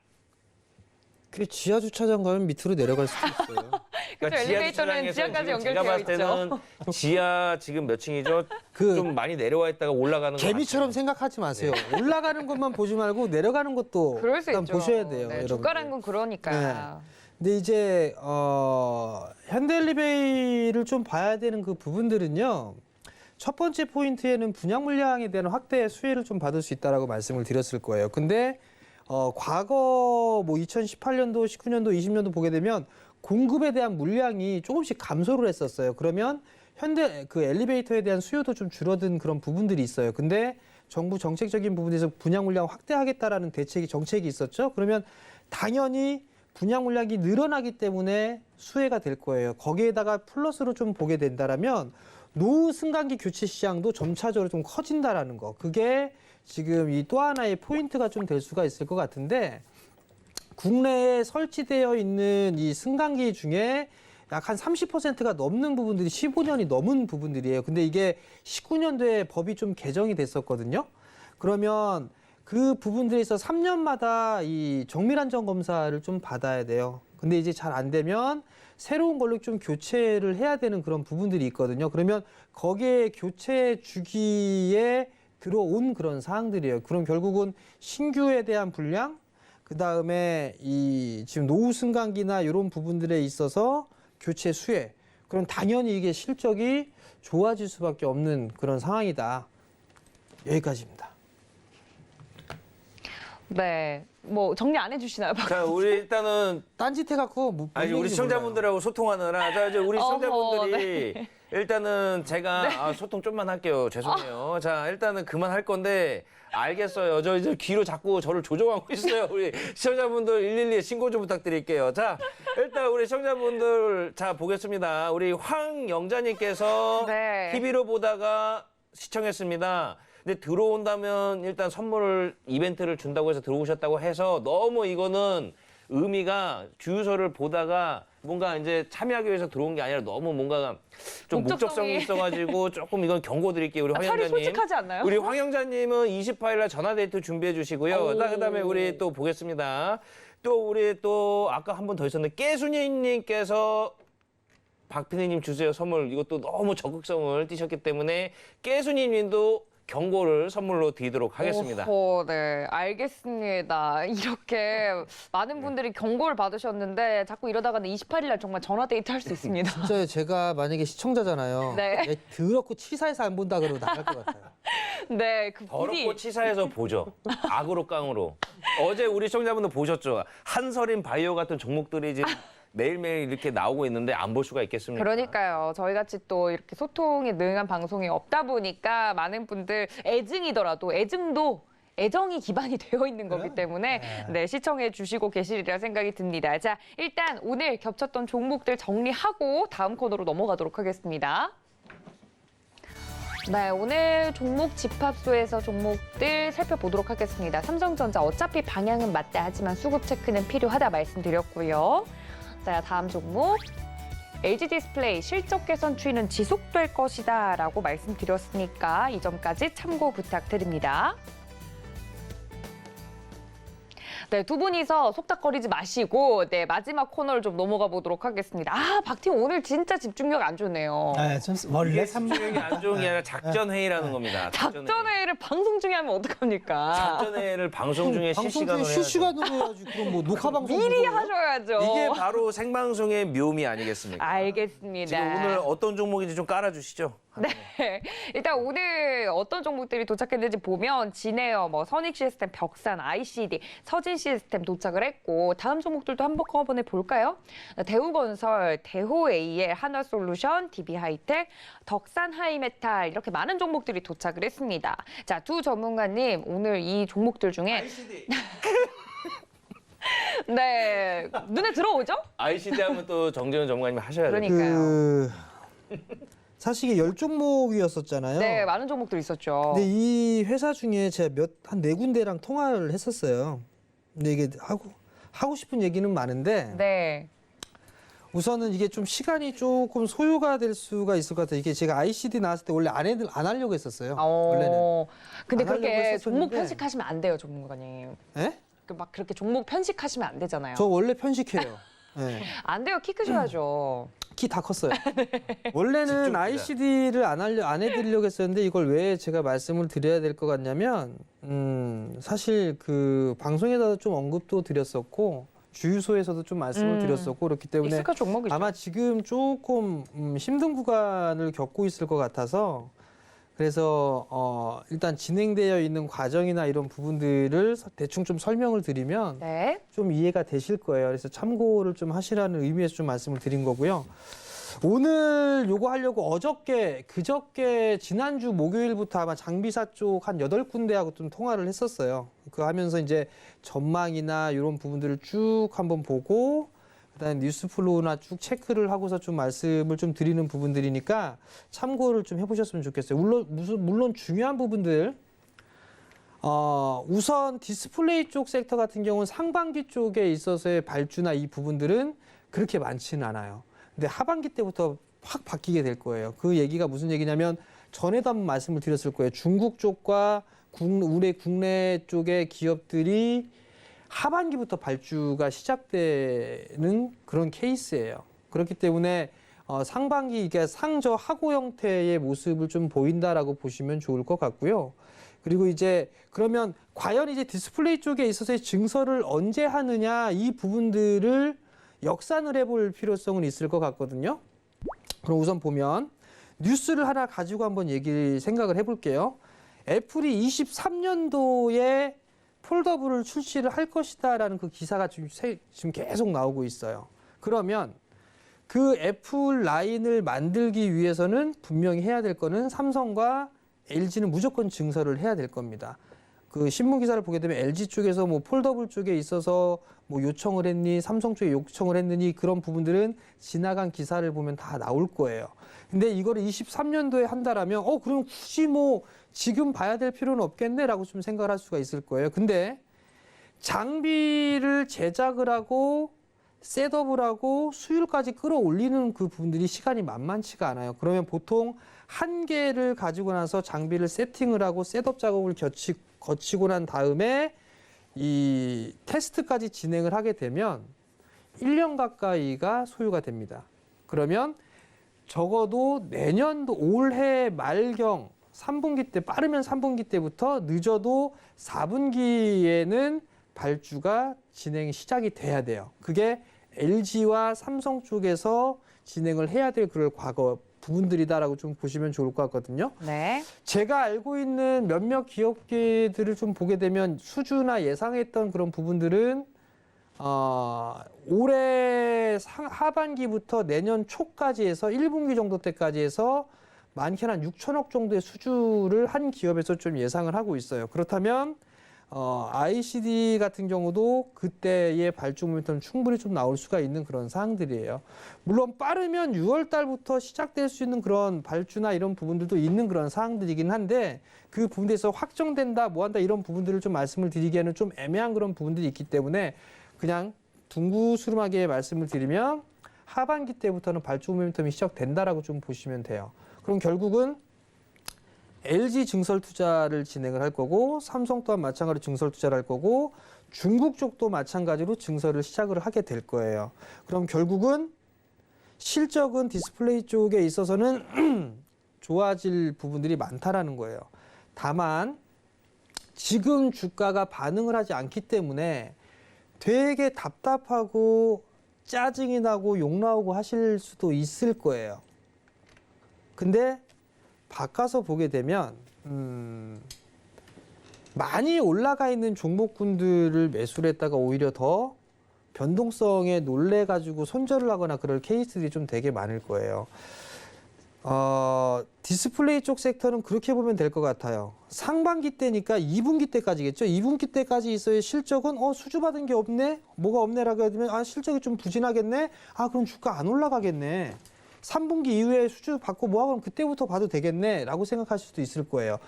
그 지하 주차장 가면 밑으로 내려갈 수도 있어요. 그렇죠. 엘리베이터는 주차장에서 지하까지 지금 제가 연결되어 봤을 때는 지하 지금 몇 층이죠? 좀 많이 내려와 있다가 올라가는 거 개미처럼 생각하지 마세요. 올라가는 것만 보지 말고 내려가는 것도 그럴 수 일단 있죠. 보셔야 돼요. 네, 여러분들. 주가라는 건 그러니까. 근데 이제 현대엘리베이를 좀 봐야 되는 그 부분들은요. 첫 번째 포인트에는 분양 물량에 대한 확대 수혜를 좀 받을 수 있다라고 말씀을 드렸을 거예요. 근데 과거 뭐 2018년도, 19년도, 20년도 보게 되면 공급에 대한 물량이 조금씩 감소를 했었어요. 그러면 현대 그 엘리베이터에 대한 수요도 좀 줄어든 그런 부분들이 있어요. 근데 정부 정책적인 부분에서 분양 물량 확대하겠다라는 정책이 있었죠. 그러면 당연히 분양 물량이 늘어나기 때문에 수혜가 될 거예요. 거기에다가 플러스로 좀 보게 된다라면 노후 승강기 교체 시장도 점차적으로 좀 커진다라는 거. 그게 지금 이 또 하나의 포인트가 좀 될 수가 있을 것 같은데 국내에 설치되어 있는 이 승강기 중에 약 한 30%가 넘는 부분들이 15년이 넘은 부분들이에요. 근데 이게 19년도에 법이 좀 개정이 됐었거든요. 그러면 그 부분들에 있어 3년마다 이 정밀 안전 검사를 좀 받아야 돼요. 근데 이제 잘 안 되면 새로운 걸로 좀 교체를 해야 되는 그런 부분들이 있거든요. 그러면 거기에 교체 주기에 들어온 그런 사항들이에요. 그럼 결국은 신규에 대한 분량, 그 다음에 이 지금 노후 승강기나 이런 부분들에 있어서 교체 수혜. 그럼 당연히 이게 실적이 좋아질 수밖에 없는 그런 상황이다. 여기까지입니다. 네. 뭐 정리 안 해주시나요? 자, 우리 일단은 딴짓해갖고 뭐 아니 우리 뭔 시청자분들하고 소통하느라 자 이제 우리 시청자분들이 네. 일단은 제가 소통 좀만 할게요. 죄송해요. 자 일단은 그만 할 건데 알겠어요. 저 이제 귀로 자꾸 저를 조종하고 있어요. 우리 시청자분들 112에 신고 좀 부탁드릴게요. 자 일단 우리 시청자분들 자 보겠습니다. 우리 황영자님께서 네. TV로 보다가 시청했습니다. 근데 들어온다면 일단 선물 이벤트를 준다고 해서 들어오셨다고 해서 너무 이거는 의미가 주유소를 보다가 뭔가 이제 참여하기 위해서 들어온 게 아니라 너무 뭔가 좀 목적성이 있어가지고 조금 이건 경고 드릴게요. 우리 살이 황영자님. 솔직하지 않나요? 우리 황영자님은 28일 날 전화데이트 준비해 주시고요. 그다음에 우리 또 보겠습니다. 또 우리 또 아까 한 분 더 있었는데 깨순이님께서 박피디님 주세요 선물 이것도 너무 적극성을 띠셨기 때문에 깨순이님도 경고를 선물로 드리도록 하겠습니다. 네, 알겠습니다. 이렇게 많은 분들이 경고를 받으셨는데 자꾸 이러다가는 28일 날 정말 전화 데이트 할 수 있습니다. 진짜 제가 만약에 시청자잖아요. 네. 얘 더럽고 치사해서 안 본다 그러고 나갈 것 같아요. 네, 그 더럽고 치사해서 보죠. 악으로 깡으로. 어제 우리 시청자분들 보셨죠? 한설인 바이오 같은 종목들이 지금 매일매일 이렇게 나오고 있는데 안 볼 수가 있겠습니까? 그러니까요. 저희 같이 또 이렇게 소통이 능한 방송이 없다 보니까 많은 분들 애증이더라도 애증도 애정이 기반이 되어 있는 거기 때문에 네, 시청해 주시고 계시리라 생각이 듭니다. 자, 일단 오늘 겹쳤던 종목들 정리하고 다음 코너로 넘어가도록 하겠습니다. 네, 오늘 종목 집합소에서 종목들 살펴보도록 하겠습니다. 삼성전자 어차피 방향은 맞다 하지만 수급 체크는 필요하다 말씀드렸고요. 자, 다음 종목. LG디스플레이 실적 개선 추이는 지속될 것이다 라고 말씀드렸으니까 이 점까지 참고 부탁드립니다. 네, 두 분이서 속닥거리지 마시고 네, 마지막 코너를 좀 넘어가 보도록 하겠습니다. 아, 박팀 오늘 진짜 집중력 안 좋네요. 네, 좀 원래 이게 집중력이 안 좋은 게 아니라 작전회의라는 겁니다. 작전회의를 방송 중에 하면 어떡합니까? 작전회의를 방송 중에 방송 실시간으로 중에 해야죠. 실시간으로 해야지. 그럼 뭐 녹화 방송 미리 보고요? 하셔야죠. 이게 바로 생방송의 묘미 아니겠습니까? 알겠습니다. 지금 오늘 어떤 종목인지 좀 깔아주시죠. 네. 일단 오늘 어떤 종목들이 도착했는지 보면 진에어, 선익시스템, 벽산, ICD, 서진시스템 도착을 했고 다음 종목들도 한번 볼까요? 대우건설, 대호AL, 한화솔루션, DB하이텍, 덕산하이메탈 이렇게 많은 종목들이 도착을 했습니다. 자, 두 전문가님 오늘 이 종목들 중에 ICD. 네, 눈에 들어오죠? ICD 하면 또 정재훈 전문가님 하셔야 돼요. 그러니까요. 사실 이게 10종목이었었잖아요. 네, 많은 종목들 있었죠. 근데 이 회사 중에 제가 한 4군데랑 통화를 했었어요. 근데 이게 하고 싶은 얘기는 많은데 네. 우선은 이게 좀 시간이 조금 소요가 될 수가 있을 것 같아요. 이게 제가 ICD 나왔을 때 원래 안 하려고 했었어요. 원래는. 근데 안 하려고 그렇게 했었었는데. 종목 편식하시면 안 돼요, 전문가님. 예? 막 그렇게 종목 편식하시면 안 되잖아요. 저 원래 편식해요. 예. 안 돼요, 키 크셔야죠. 키 다 컸어요. 원래는 집중기자. ICD를 안 해드리려고 했었는데 이걸 왜 제가 말씀을 드려야 될 것 같냐면 사실 그 방송에서도 좀 언급도 드렸었고 주유소에서도 좀 말씀을 드렸었고 그렇기 때문에 익숙한 종목이죠. 아마 지금 조금 힘든 구간을 겪고 있을 것 같아서 그래서 일단 진행되어 있는 과정이나 이런 부분들을 대충 좀 설명을 드리면 네. 좀 이해가 되실 거예요. 그래서 참고를 좀 하시라는 의미에서 좀 말씀을 드린 거고요. 오늘 요거 하려고 그저께 지난주 목요일부터 아마 장비사 쪽 한 8군데하고 좀 통화를 했었어요. 그 하면서 이제 전망이나 이런 부분들을 쭉 한번 보고 그다음에 뉴스 플로우나 쭉 체크를 하고서 좀 말씀을 좀 드리는 부분들이니까 참고를 좀 해보셨으면 좋겠어요. 물론 중요한 부분들 우선 디스플레이 쪽 섹터 같은 경우는 상반기 쪽에 있어서의 발주나 이 부분들은 그렇게 많지는 않아요. 근데 하반기 때부터 확 바뀌게 될 거예요. 그 얘기가 무슨 얘기냐면 전에도 한번 말씀을 드렸을 거예요. 중국 쪽과 우리 국내 쪽의 기업들이 하반기부터 발주가 시작되는 그런 케이스예요. 그렇기 때문에 상반기 이게 상저하고 형태의 모습을 좀 보인다라고 보시면 좋을 것 같고요. 그리고 이제 그러면 과연 이제 디스플레이 쪽에 있어서의 증설을 언제 하느냐 이 부분들을 역산을 해볼 필요성은 있을 것 같거든요. 그럼 우선 보면 뉴스를 하나 가지고 한번 생각을 해볼게요. 애플이 23년도에 폴더블을 출시를 할 것이다라는 그 기사가 지금 계속 나오고 있어요. 그러면 그 애플 라인을 만들기 위해서는 분명히 해야 될 거는 삼성과 LG는 무조건 증설을 해야 될 겁니다. 그 신문 기사를 보게 되면 LG 쪽에서 뭐 폴더블 쪽에 있어서 뭐 요청을 했니, 삼성 쪽에 요청을 했느니 그런 부분들은 지나간 기사를 보면 다 나올 거예요. 근데 이거를 23년도에 한다라면 그럼 굳이 뭐 지금 봐야 될 필요는 없겠네라고 좀 생각을 할 수가 있을 거예요. 근데 장비를 제작을 하고 셋업을 하고 수율까지 끌어올리는 그 부분들이 시간이 만만치가 않아요. 그러면 보통 한 개를 가지고 나서 장비를 세팅을 하고 셋업 작업을 거치고 난 다음에 이 테스트까지 진행을 하게 되면 1년 가까이가 소요가 됩니다. 그러면 적어도 내년도 올해 말경 3분기 때 빠르면 3분기 때부터 늦어도 4분기에는 발주가 진행이 시작이 돼야 돼요. 그게 LG와 삼성 쪽에서 진행을 해야 될 그럴 과거 부분들이다라고 좀 보시면 좋을 것 같거든요. 네. 제가 알고 있는 몇몇 기업계들을 좀 보게 되면 수주나 예상했던 그런 부분들은 올해 하반기부터 내년 초까지 해서 1분기 정도 때까지 해서 많게는 한 6천억 정도의 수주를 한 기업에서 좀 예상을 하고 있어요. 그렇다면 ICD 같은 경우도 그때의 발주 모멘텀 충분히 좀 나올 수가 있는 그런 사항들이에요. 물론 빠르면 6월 달부터 시작될 수 있는 그런 발주나 이런 부분들도 있는 그런 사항들이긴 한데 그 부분에서 확정된다, 뭐한다 이런 부분들을 좀 말씀을 드리기에는 좀 애매한 그런 부분들이 있기 때문에 그냥 둥구스름하게 말씀을 드리면 하반기 때부터는 발주 모멘텀이 시작된다라고 좀 보시면 돼요. 그럼 결국은 LG 증설 투자를 진행을 할 거고 삼성 또한 마찬가지로 증설 투자를 할 거고 중국 쪽도 마찬가지로 증설을 시작을 하게 될 거예요. 그럼 결국은 실적은 디스플레이 쪽에 있어서는 좋아질 부분들이 많다라는 거예요. 다만 지금 주가가 반응을 하지 않기 때문에 되게 답답하고 짜증이 나고 욕 나오고 하실 수도 있을 거예요. 근데 바꿔서 보게 되면 많이 올라가 있는 종목군들을 매수를 했다가 오히려 더 변동성에 놀래가지고 손절을 하거나 그럴 케이스들이 좀 되게 많을 거예요. 디스플레이 쪽 섹터는 그렇게 보면 될 것 같아요. 상반기 때니까 2분기 때까지겠죠. 2분기 때까지 있어야 실적은 수주받은 게 없네? 뭐가 없네라고 하면 실적이 좀 부진하겠네? 그럼 주가 안 올라가겠네. 3분기 이후에 수주 받고 뭐하고 그럼 그때부터 봐도 되겠네 라고 생각하실 수도 있을 거예요.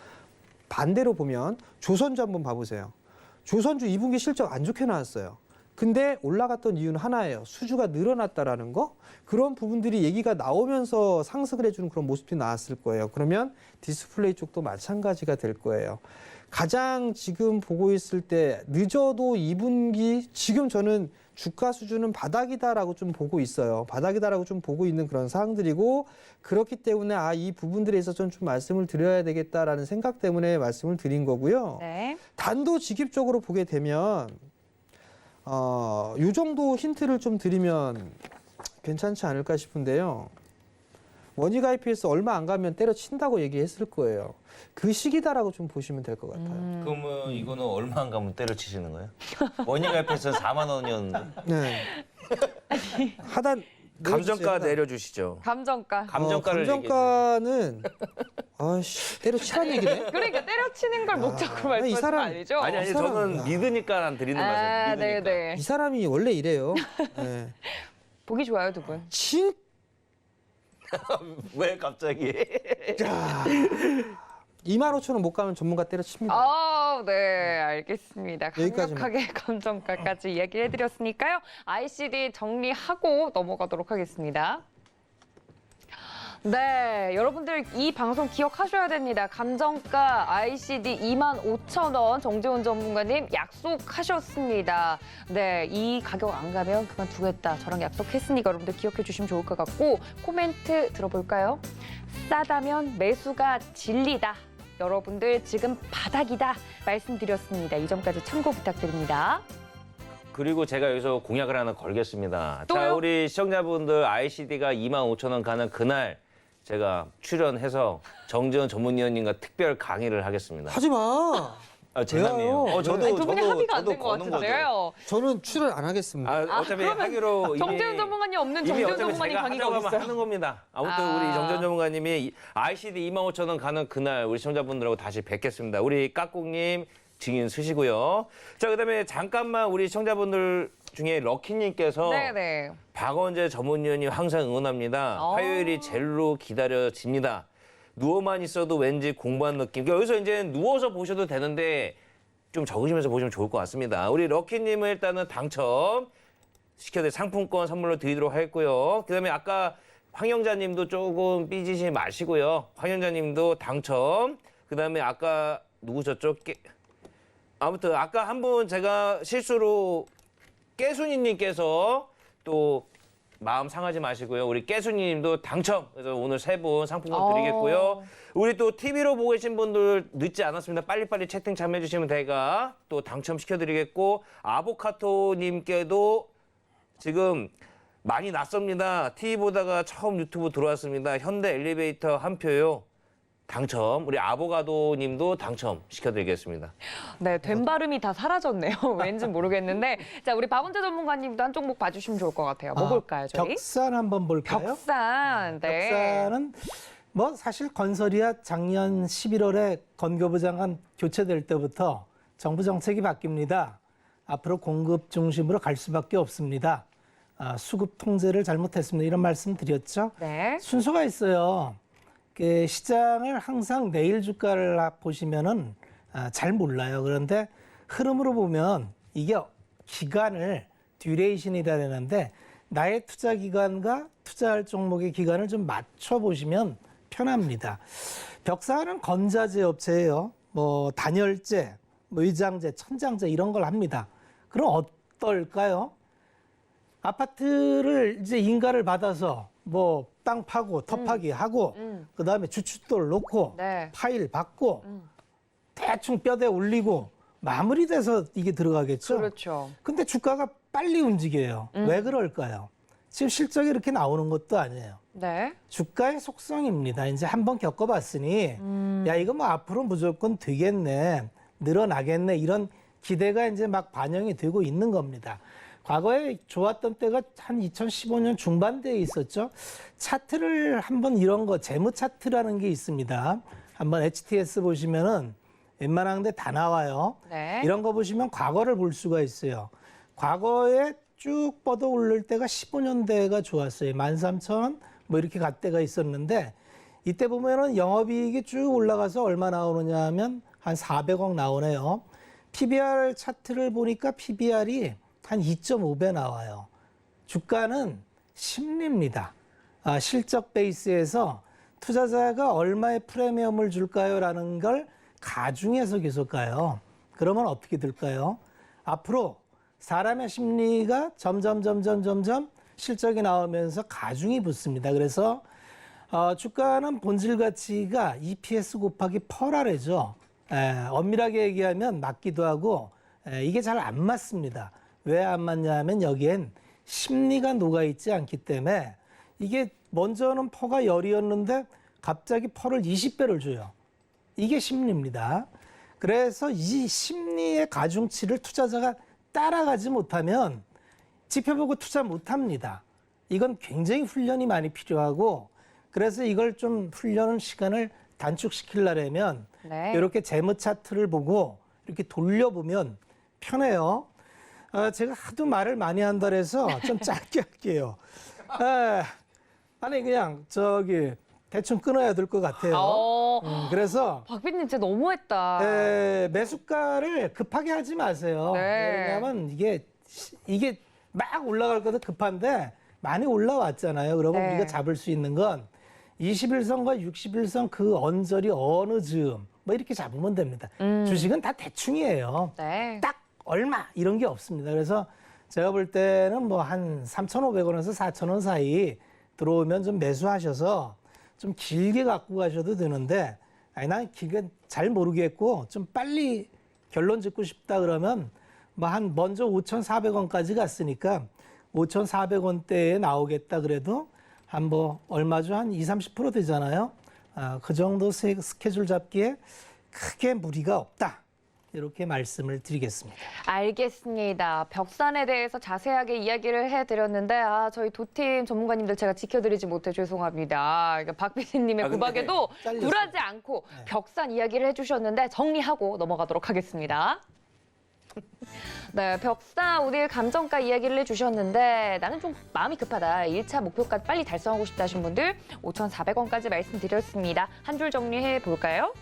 반대로 보면 조선주 한번 봐보세요. 조선주 2분기 실적 안 좋게 나왔어요. 근데 올라갔던 이유는 하나예요. 수주가 늘어났다라는 거. 그런 부분들이 얘기가 나오면서 상승을 해주는 그런 모습이 나왔을 거예요. 그러면 디스플레이 쪽도 마찬가지가 될 거예요. 가장 지금 보고 있을 때 늦어도 2분기 지금 저는 주가 수준은 바닥이다라고 좀 보고 있어요. 바닥이다라고 좀 보고 있는 그런 사항들이고 그렇기 때문에 이 부분들에 있어서 좀 말씀을 드려야 되겠다라는 생각 때문에 말씀을 드린 거고요. 네. 단도직입적으로 보게 되면 이 정도 힌트를 좀 드리면 괜찮지 않을까 싶은데요. 원익 IPS 얼마 안 가면 때려친다고 얘기했을 거예요. 그 시기다라고 좀 보시면 될 것 같아요. 그러면 이거는 얼마 안 가면 때려치시는 거예요? 원익 IPS는 4만 원이었는데. 네. 하단 감정가 내려주시죠. 감정가. 감정가를 감정가는 때려치란 얘기네. 그러니까 때려치는 걸 목적으로 말씀하시는 거 사람- 아니죠? 아니 저는 믿으니까 드리는 말씀. 믿으니까. 네네. 이 사람이 원래 이래요. 네. 보기 좋아요, 두 분. 왜 갑자기? 25,000원 못 가면 전문가 때려칩니다. 네, 알겠습니다. 여기까지만. 강력하게 감정가까지 이야기해드렸으니까요. ICD 정리하고 넘어가도록 하겠습니다. 네, 여러분들 이 방송 기억하셔야 됩니다. 감정가 ICD 25,000원 정재훈 전문가님 약속하셨습니다. 네, 이 가격 안 가면 그만두겠다. 저랑 약속했으니까 여러분들 기억해 주시면 좋을 것 같고 코멘트 들어볼까요? 싸다면 매수가 진리다. 여러분들 지금 바닥이다 말씀드렸습니다. 이 점까지 참고 부탁드립니다. 그리고 제가 여기서 공약을 하나 걸겠습니다. 자, 또요? 우리 시청자분들 ICD가 25,000원 가는 그날 제가 출연해서 정재훈 전문위원님과 특별 강의를 하겠습니다. 하지 마. 재남이에요. 왜요? 저도 아니, 두 분이 합의가 안 저도 된 것 거는 거죠. 같은데요. 저는 출연 안 하겠습니다. 어차피 하기로 정재훈 전문가님 없는 이미 정재훈 어차피 전문가님 제가 강의가 하자고 하면 어딨어요? 하는 겁니다. 아무튼 아. 우리 정재훈 전문가님이 ICD 25,000원 가는 그날 우리 시청자분들하고 다시 뵙겠습니다. 우리 까꿍님 증인 쓰시고요. 자, 그다음에 잠깐만 우리 시청자분들 중에 럭키님께서 네네. 박원재 전문위원님 항상 응원합니다. 화요일이 젤로 기다려집니다. 누워만 있어도 왠지 공부한 느낌. 그러니까 여기서 이제 누워서 보셔도 되는데 좀 적으시면서 보시면 좋을 것 같습니다. 우리 럭키님은 일단은 당첨 시켜드릴 상품권 선물로 드리도록 하겠고요. 그다음에 아까 황영자님도 조금 삐지지 마시고요. 황영자님도 당첨. 그다음에 아까 누구셨죠? 아무튼 아까 한 분 제가 실수로 깨순이님께서 또 마음 상하지 마시고요. 우리 깨순이님도 당첨. 그래서 오늘 세 분 상품권 드리겠고요. 우리 또 TV로 보고 계신 분들 늦지 않았습니다. 빨리빨리 채팅 참여해 주시면 제가 또 당첨시켜드리겠고 아보카토님께도 지금 많이 낯섭니다. TV 보다가 처음 유튜브 들어왔습니다. 현대 엘리베이터 한 표요. 당첨. 우리 아보가도님도 당첨시켜드리겠습니다. 네, 된 발음이 다 사라졌네요. 왠지 모르겠는데. 자, 우리 박원재 전문가님도 한 종목 봐주시면 좋을 것 같아요. 뭐 볼까요, 저희? 벽산 한번 볼까요? 벽산. 네. 벽산은 뭐 사실 건설이야 작년 11월에 건교부 장관 교체될 때부터 정부 정책이 바뀝니다. 앞으로 공급 중심으로 갈 수밖에 없습니다. 수급 통제를 잘못했습니다. 이런 말씀 드렸죠. 네. 순서가 있어요. 그 시장을 항상 내일 주가를 보시면은 잘 몰라요. 그런데 흐름으로 보면 이게 기간을 듀레이션이라는데 나의 투자 기간과 투자할 종목의 기간을 좀 맞춰 보시면 편합니다. 벽산은 건자재 업체예요. 뭐 단열재, 뭐 의장재, 천장재 이런 걸 합니다. 그럼 어떨까요? 아파트를 이제 인가를 받아서 뭐 땅 파고 터파기 하고 그다음에 주춧돌 놓고 네. 파일 받고 대충 뼈대 올리고 마무리돼서 이게 들어가겠죠. 그렇죠. 근데 주가가 빨리 움직여요. 왜 그럴까요? 지금 실적이 이렇게 나오는 것도 아니에요. 네. 주가의 속성입니다. 이제 한번 겪어봤으니 야 이거 뭐 앞으로 무조건 되겠네, 늘어나겠네 이런 기대가 이제 막 반영이 되고 있는 겁니다. 과거에 좋았던 때가 한 2015년 중반대에 있었죠. 차트를 한번 이런 거 재무 차트라는 게 있습니다. 한번 HTS 보시면은 웬만한 데 다 나와요. 네. 이런 거 보시면 과거를 볼 수가 있어요. 과거에 쭉 뻗어 오를 때가 15년대가 좋았어요. 13,000원 뭐 이렇게 갈 때가 있었는데 이때 보면은 영업이익이 쭉 올라가서 얼마 나오느냐 하면 한 400억 나오네요. PBR 차트를 보니까 PBR이 한 2.5배 나와요. 주가는 심리입니다. 실적 베이스에서 투자자가 얼마의 프리미엄을 줄까요? 라는 걸 가중해서 계속 가요. 그러면 어떻게 될까요? 앞으로 사람의 심리가 점점 실적이 나오면서 가중이 붙습니다. 그래서 주가는 본질 가치가 EPS 곱하기 퍼라래죠. 엄밀하게 얘기하면 맞기도 하고 이게 잘 안 맞습니다. 왜 안 맞냐 하면 여기엔 심리가 녹아있지 않기 때문에 이게 먼저는 퍼가 열이었는데 갑자기 퍼를 20배를 줘요. 이게 심리입니다. 그래서 이 심리의 가중치를 투자자가 따라가지 못하면 지표 보고 투자 못합니다. 이건 굉장히 훈련이 많이 필요하고 그래서 이걸 좀 훈련 시간을 단축시키려면 네. 이렇게 재무 차트를 보고 이렇게 돌려보면 편해요. 제가 하도 말을 많이 한다 그래서 좀 짧게 할게요. 아니 그냥 대충 끊어야 될 것 같아요. 그래서 박 PD님 진짜 너무했다. 매수가를 급하게 하지 마세요. 네. 왜냐하면 이게 막 올라갈 것도 급한데 많이 올라왔잖아요. 그러면 네. 우리가 잡을 수 있는 건 21선과 61선 그 언저리 어느 즈음 뭐 이렇게 잡으면 됩니다. 주식은 다 대충이에요. 네. 딱 얼마 이런 게 없습니다. 그래서 제가 볼 때는 뭐 한 3,500원에서 4,000원 사이 들어오면 좀 매수하셔서 좀 길게 갖고 가셔도 되는데 난 길게 잘 모르겠고 좀 빨리 결론 짓고 싶다 그러면 뭐 한 먼저 5,400원까지 갔으니까 5,400원대에 나오겠다 그래도 한 뭐 얼마죠? 한 20-30% 되잖아요. 그 정도 스케줄 잡기에 크게 무리가 없다. 이렇게 말씀을 드리겠습니다. 알겠습니다. 벽산에 대해서 자세하게 이야기를 해드렸는데 저희 도팀 전문가님들 제가 지켜드리지 못해 죄송합니다. 그러니까 박 PD님의 근데 구박에도 잘렸어요. 굴하지 않고 벽산 이야기를 해주셨는데 정리하고 넘어가도록 하겠습니다. 네, 벽산 오늘 감정가 이야기를 해주셨는데 나는 좀 마음이 급하다. 1차 목표까지 빨리 달성하고 싶다 하신 분들 5,400원까지 말씀드렸습니다. 한 줄 정리해 볼까요?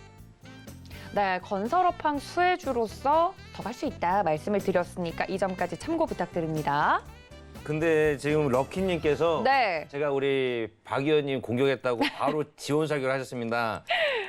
네, 건설업황 수혜주로서 더 갈 수 있다 말씀을 드렸으니까 이 점까지 참고 부탁드립니다. 근데 지금 럭키님께서 네. 제가 우리 박 의원님 공격했다고 바로 지원 사격을 하셨습니다.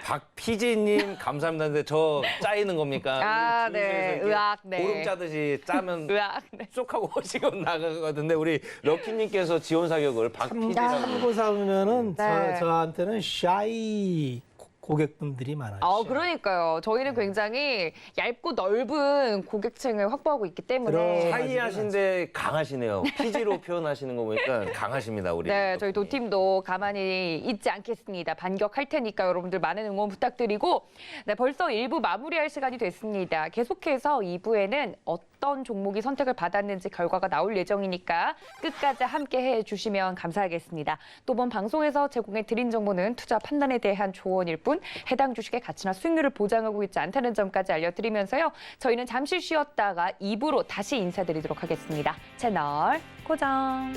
박 PD님 감사합니다. 저 짜이는 겁니까? 네. 이렇게 의학, 네. 보름 짜듯이 짜면 으악, 네. 쏙 하고 지금 나가거든요. 우리 럭키님께서 지원 사격을 박 PD라고. 참고 사면은 네. 저한테는 샤이 고객분들이 많아요. 그러니까요. 저희는 굉장히 얇고 넓은 고객층을 확보하고 있기 때문에. 그럼. 하이하신데 강하시네요. PG로 표현하시는 거 보니까 강하십니다, 우리. 네, 저희 도팀도 가만히 있지 않겠습니다. 반격할 테니까 여러분들 많은 응원 부탁드리고 네, 벌써 1부 마무리할 시간이 됐습니다. 계속해서 2부에는 어떤 종목이 선택을 받았는지 결과가 나올 예정이니까 끝까지 함께 해주시면 감사하겠습니다. 또 본 방송에서 제공해 드린 정보는 투자 판단에 대한 조언일 뿐 해당 주식의 가치나 수익률을 보장하고 있지 않다는 점까지 알려드리면서요. 저희는 잠시 쉬었다가 2부로 다시 인사드리도록 하겠습니다. 채널 고정.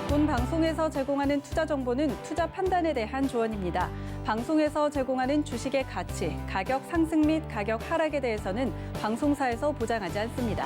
본 방송에서 제공하는 투자 정보는 투자 판단에 대한 조언입니다. 방송에서 제공하는 주식의 가치, 가격 상승 및 가격 하락에 대해서는 방송사에서 보장하지 않습니다.